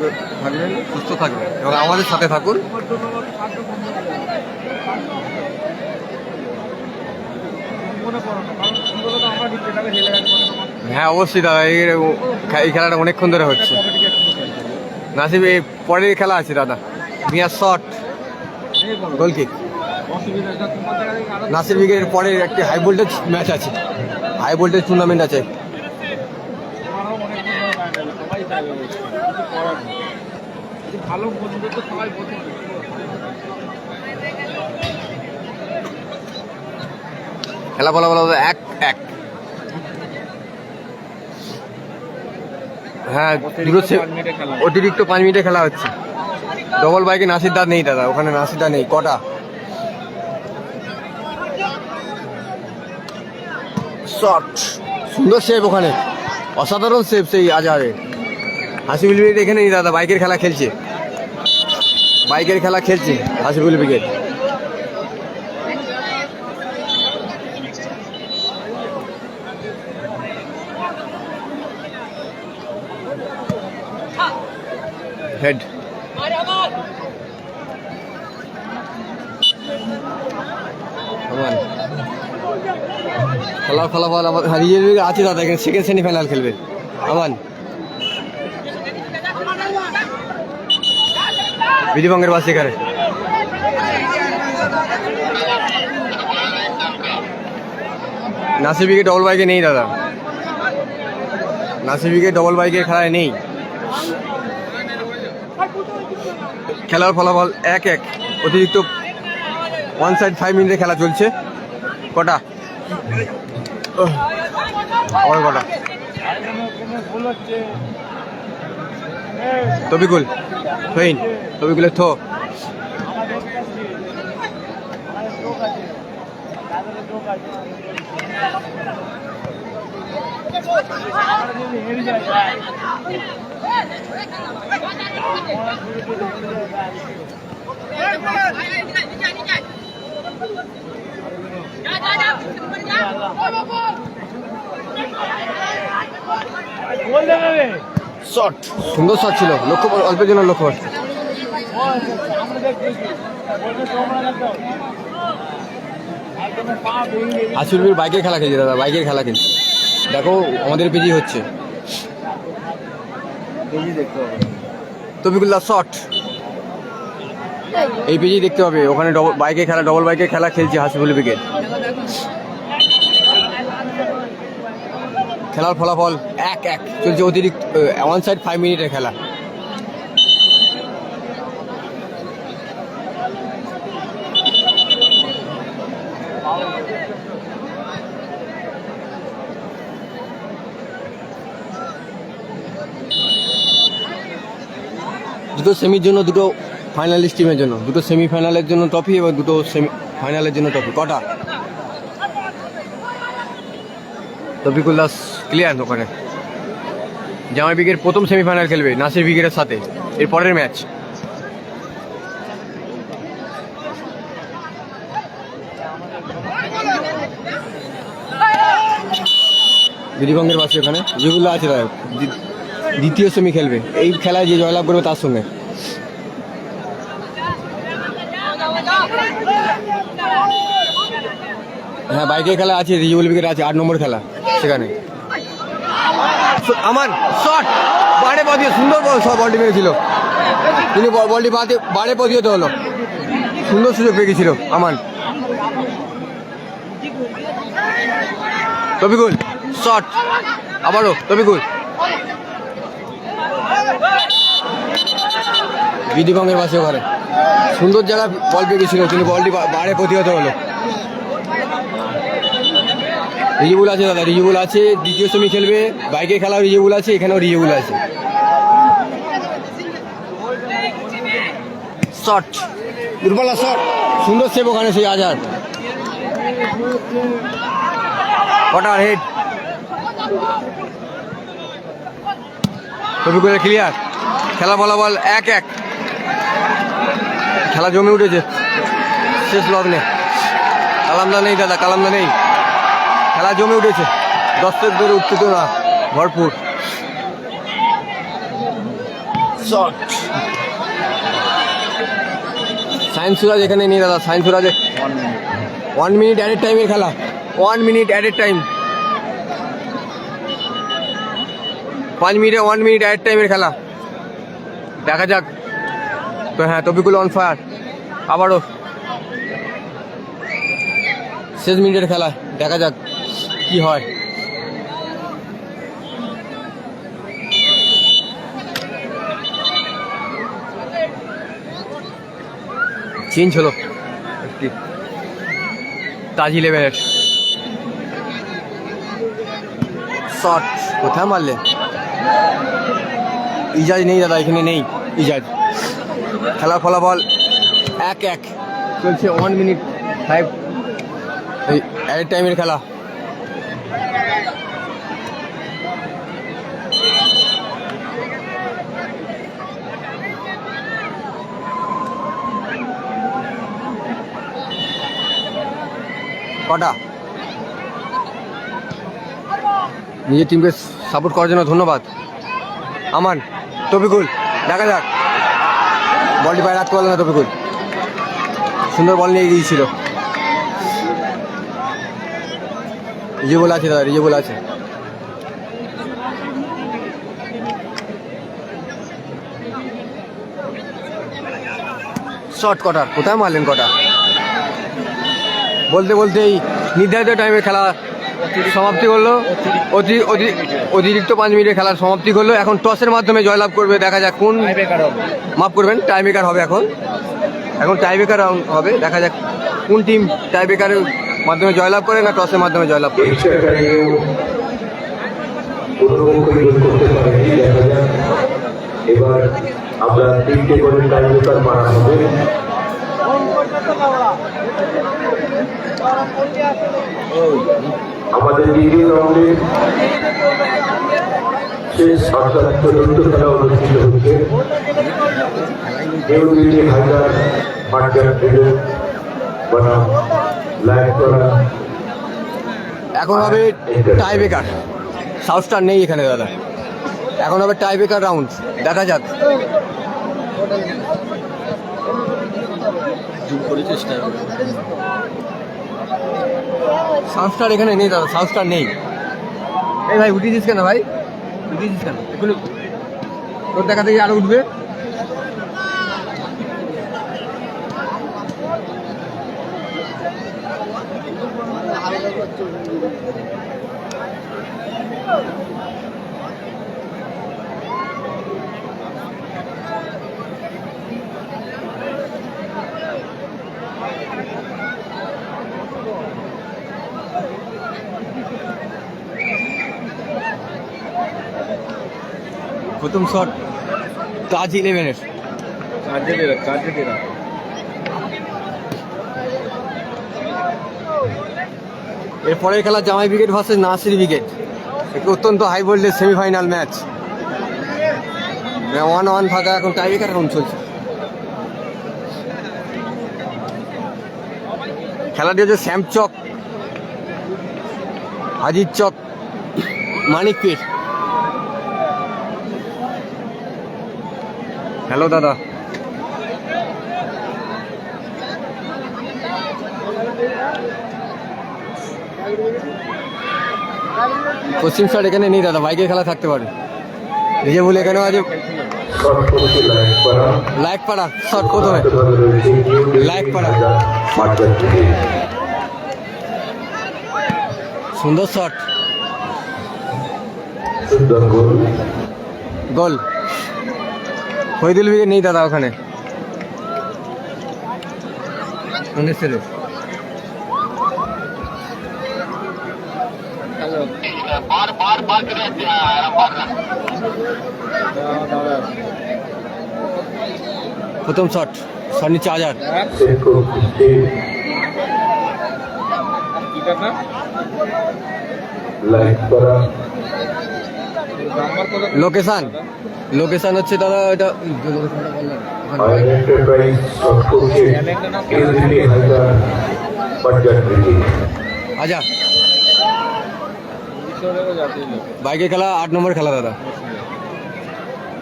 থাকবেন, সুস্থ থাকবেন এবং আমাদের সাথে থাকুন। হ্যাঁ অবশ্যই দাদা, এই খেলাটা অনেকক্ষণ ধরে হচ্ছে। নাসিব এই পরের খেলা আছে দাদা। মিয়ার শট, গোল কিক। অসুবিধা নেই, তোমাদের কাছে আরো নাসির ব্রিগেডের পরে একটি হাই ভোল্টেজ ম্যাচ আছে, হাই ভোল্টেজ টুর্নামেন্ট আছে। তোমারও অনেক সবাই চাইবে, কিছু করার নেই। যদি ভালো বন্ধু তো সবাই বলতে খেলা ফলাফল 1-1। হ্যাঁ, অতিরিক্ত 5 মিনিটে খেলা হচ্ছে। ডবল বাইকে নাসির দা নেই দাদা, ওখানে নাসির দা নেই। কটা শট, সুন্দর সেভ ওখানে, অসাধারণ সেভ সেই আজহারে। হাসিবুল ব্রিগেড এখানে নেই দাদা, বাইকের খেলা খেলছে, বাইকের খেলা খেলছে হাসিবুল ব্রিগেড। হেড খেলার ফলাফল হারিয়ে আছে দাদা, এখানে সেকেন্ড সেমিফাইনাল খেলবে আমান। বিধিভঙ্গের বাস এখানে নাসির ব্রিগেড ডবল বাইকে নেই দাদা, নাসির ব্রিগেড ডবল বাইকের খেলায় নেই। খেলার ফলাফল 1-1, অতিরিক্ত 1 সাইড 5 মিনিটে খেলা চলছে। কটা আবার কটা তবিকুল ফেইন, তবিকুলের থো, শট, সুন্দর শট ছিল, লক্ষ্য অল্পের জন্য লক্ষ্য। হাসিবুল বাইকের খেলা খেলছে দাদা, বাইকের খেলা খেলছে। দেখো আমাদের পেজি হচ্ছে, তবিকুল্লাহ শট, এই পেজি দেখতে হবে। ওখানে বাইকের খেলা, ডবল বাইকের খেলা খেলছে হাসিবুল ব্রিগেড। খেলার ফলাফল 1-1 চলছে, অতিরিক্ত 1 সাইড 5 মিনিটের খেলা। দুটো সেমির জন্য, দুটো ফাইনালিস্ট টিমের জন্য, দুটো সেমিফাইনালের জন্য ট্রফি এবং দুটো ফাইনালের জন্য ট্রফি। কটা তফিকুল্লাহ ক্লিয়ার ওখানে। জামাই ব্রিগেড প্রথম সেমিফাইনাল খেলবে নাসির ব্রিগেডের সাথে, এর পরের ম্যাচ। বিধিভঙ্গের পাশে ওখানে যেগুলো আছে তার দ্বিতীয় সেমি খেলবে। এই খেলায় যে জয়লাভ করবে তার সঙ্গে। হ্যাঁ, বাইকের খেলা আছে, রিজুবুল ব্রিগেড আছে 8 নম্বর খেলা সেখানে। আমান শট, বাড়ে পদিয়ে, সুন্দর বলটি মেরেছিল তিনি, বলটি বাড়ে পদিয়েতে হলো, সুন্দর সুযোগ পেয়ে গেছিল আমান। তবিকুল শট, আবারও তবিকুল। বিধিভঙ্গের পাশে ওখানে সুন্দর জায়গা বল পেয়ে গেছিল তিনি, বলটি বাড়ে প্রতিহত হলো। রিজুবুল আছে দাদা, রিজুবুল আছে, দ্বিতীয় সেমি খেলবে। বাইকের খেলাও রিজুবুল আছে, এখানেও রিজুবুল আছে। শট, দুর্বলা শট, সুন্দর সেভ ওখানে সেই আজাদ। কটার হেড, তবিকুলের ক্লিয়ার। খেলা ফলাফল 1-1, খেলা জমে উঠেছে শেষ লগ্নে। কালামদা নেই দাদা, কালামদা নেই, খেলা জমে উঠেছে। দর্শক ধরে উত্তেজ না ভরপুর। শট, সায়েন্স সুরাজ এখানে নেই দাদা, সায়েন্স সুরাজে 1 মিনিট অ্যাডেড টাইমের খেলা, 1 মিনিট অ্যাডেড টাইম, 5 মিনিটে 1 মিনিট অ্যাডেড টাইমের খেলা। দেখা যাক তো হ্যাঁ, তবিকুল অন ফায়ার আবারও শেষ মিনিটের খেলা, দেখা যাক কি হয়। চেঞ্জ হলো একটি তাজ 11-এর শট, কোথায় মারলে? ইজাজ নেই দাদা, এখানে নেই ইজাজ। খেলার ফলাফল 1-1 চলছে, 1 মিনিট 5 এই অ্যাড টাইমের খেলা। কটা নিজের টিমকে সাপোর্ট করার জন্য ধন্যবাদ। আমান, তবিকুল, দেখা যাক। বলটি পায়ে রাখতে পারলো না তবিকুল, সুন্দর বল নিয়ে গিয়েছিল। রিজেবল আছে দাদা, রিজেবল আছে। শর্ট কটার, কোথায় মারলেন কটা? বলতে বলতেই নির্ধারিত টাইমে খেলা সমাপ্তি করলো। অতিরিক্ত 5 মিনিটের খেলার সমাপ্তি করলো। এখন টসের মাধ্যমে জয়লাভ করবে, দেখা যাক কোন, মাফ করবেন, টাই ব্রেকার হবে। এখন টাই ব্রেকার হবে, দেখা যাক কোন টিম টাই ব্রেকারের মাধ্যমে জয়লাভ করে না টসের মাধ্যমে জয়লাভ করে। এবার আমরা 3টে করে টাই ব্রেকার মারা হবে। আমাদের দ্বিতীয় রাউন্ডে শেষ অর্থাৎ চতুর্থ খেলা অনুষ্ঠিত হচ্ছে। দেউলিটি হায়দার মার্জার বনাম লাইভ করা। এখন হবে টাই ব্রেকার, সাউথ স্টার নেই এখানে দাদা। এখন হবে টাই ব্রেকার রাউন্ড, দেখা যাক। সাউথ স্টার এখানে নেই দাদা, সাউথ স্টার নেই। এই ভাই উঠিয়েছিস কেন ভাই, উঠিয়েছিস কেন? এগুলো তোর দেখা থেকে আরো উঠবে। প্রথম শট তাজ 11-এর। এরপরের খেলা জামাই ব্রিগেড ভার্সেস নাসির ব্রিগেড, একটি অত্যন্ত হাই ভোল্টেজ সেমিফাইনাল ম্যাচ। 1-1 থাকা, এখন টাই ব্রেকার রাউন্ড চলছে। খেলাটি হচ্ছে শ্যামচক, হাজির চক, মানিকপীর। হ্যালো দাদা, পশ্চিম সাইড এখানে নেই দাদা, বাইকের খেলা থাকতে পারে। নিজে বলে এখানেও আছে লাইক পাড়া শট, প্রথমে লাইক পাড়া, সুন্দর শট, গোল। হইদুল ব্রিগেড নেই দাদা ওখানে। প্রথম শট, নিচে 1000। লোকেশন হচ্ছে দাদা এটা আচ্ছা। বাইকের খেলা 8 নম্বর খেলা দাদা,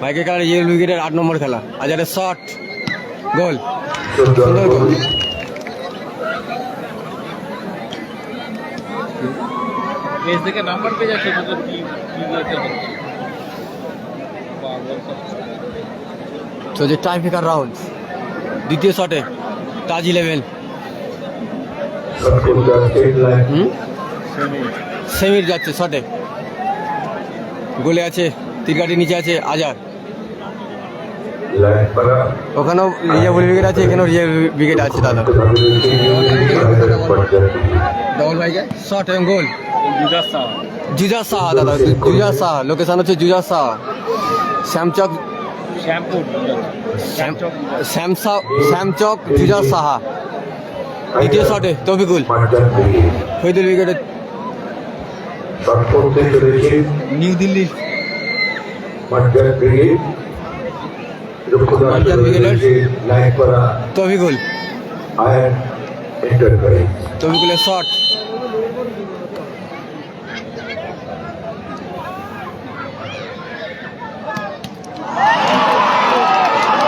বাইকের খেলা ইয়ে উইকেটের 8 নম্বর খেলা। আজারের শট, গোল, সুন্দর গোল। পেজ থেকে নাম্বার পেয়ে যাচ্ছে, তো যে টাই ব্রেকার রাউন্ড। দ্বিতীয় শটে তাজ 11 শট করতে আসছে লাইন সেমির যাচ্ছে শটে, গোলে আছে তিরকাটি নিচে আছে আজাদ, লাইন পারা ওখানেও রিজার্ভ উইকেট আছে, এখানেও রিজার্ভ উইকেট আছে দাদা। ডবল ভাইকে শট এবং গোল জুজা সাহা দাদা, জুজা সাহা, লোকেশন হচ্ছে জুজা সাহা, শ্যামচক শ্যামচক জুজা সাহা। দ্বিতীয় শটে তৌফিকুল, শহীদুল উইকেটে শট করতে চলেছে নিউ দিল্লি মার্জান ব্রিগেড। মার্জান ব্রিগেডের লাইন পারা তৌফিকুল, আয়ন এন্টারপ্রাইজ। তৌফিকুলের শট,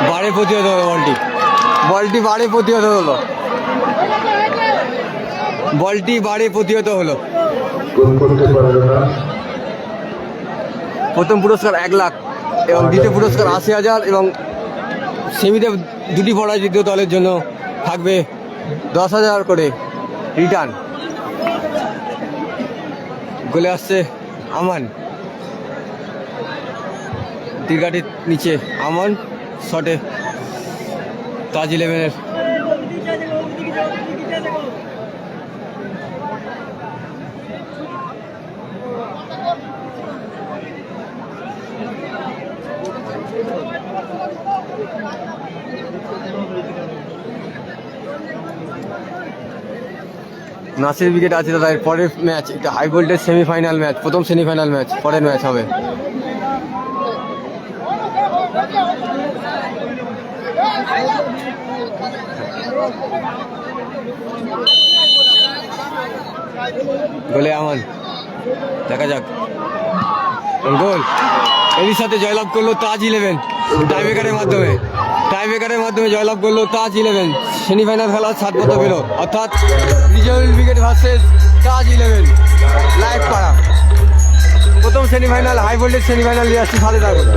বারে প্রতিহত হলো বলটি বারে প্রতিহত হলো, বলটি বারে প্রতিহত হলো। গোল করতে পারলো না। প্রথম পুরস্কার 1 লাখ এবং দ্বিতীয় পুরস্কার 80,000 এবং সেমিতে দুটি পরাজিত দলের জন্য থাকবে 10,000 করে রিটার্ন। গোলে আসছে আমান, দীর্ঘাটির নিচে আমান, শটে তাজ 11-এর নাসির উইকেট আছে দাদা। এর পরের ম্যাচ এটা হাই ভোল্টেজ সেমিফাইনাল ম্যাচ, প্রথম সেমিফাইনাল ম্যাচ, পরের ম্যাচ হবে। গোলে আমান, দেখা যাক গোল। এরই সাথে জয়লাভ করলো তাজ 11 টাইব্রেকারের মাধ্যমে জয়লাভ করলো তাজ 11। সেমিফাইনাল খেলার 7 পথ পেল, অর্থাৎ রিজনাল উইকেট ভার্সেস তাজ 11 লাইভ পাড়া। প্রথম সেমিফাইনাল হাই ভোল্টেজ সেমিফাইনাল নিয়ে আসছি, সাথে থাকুন।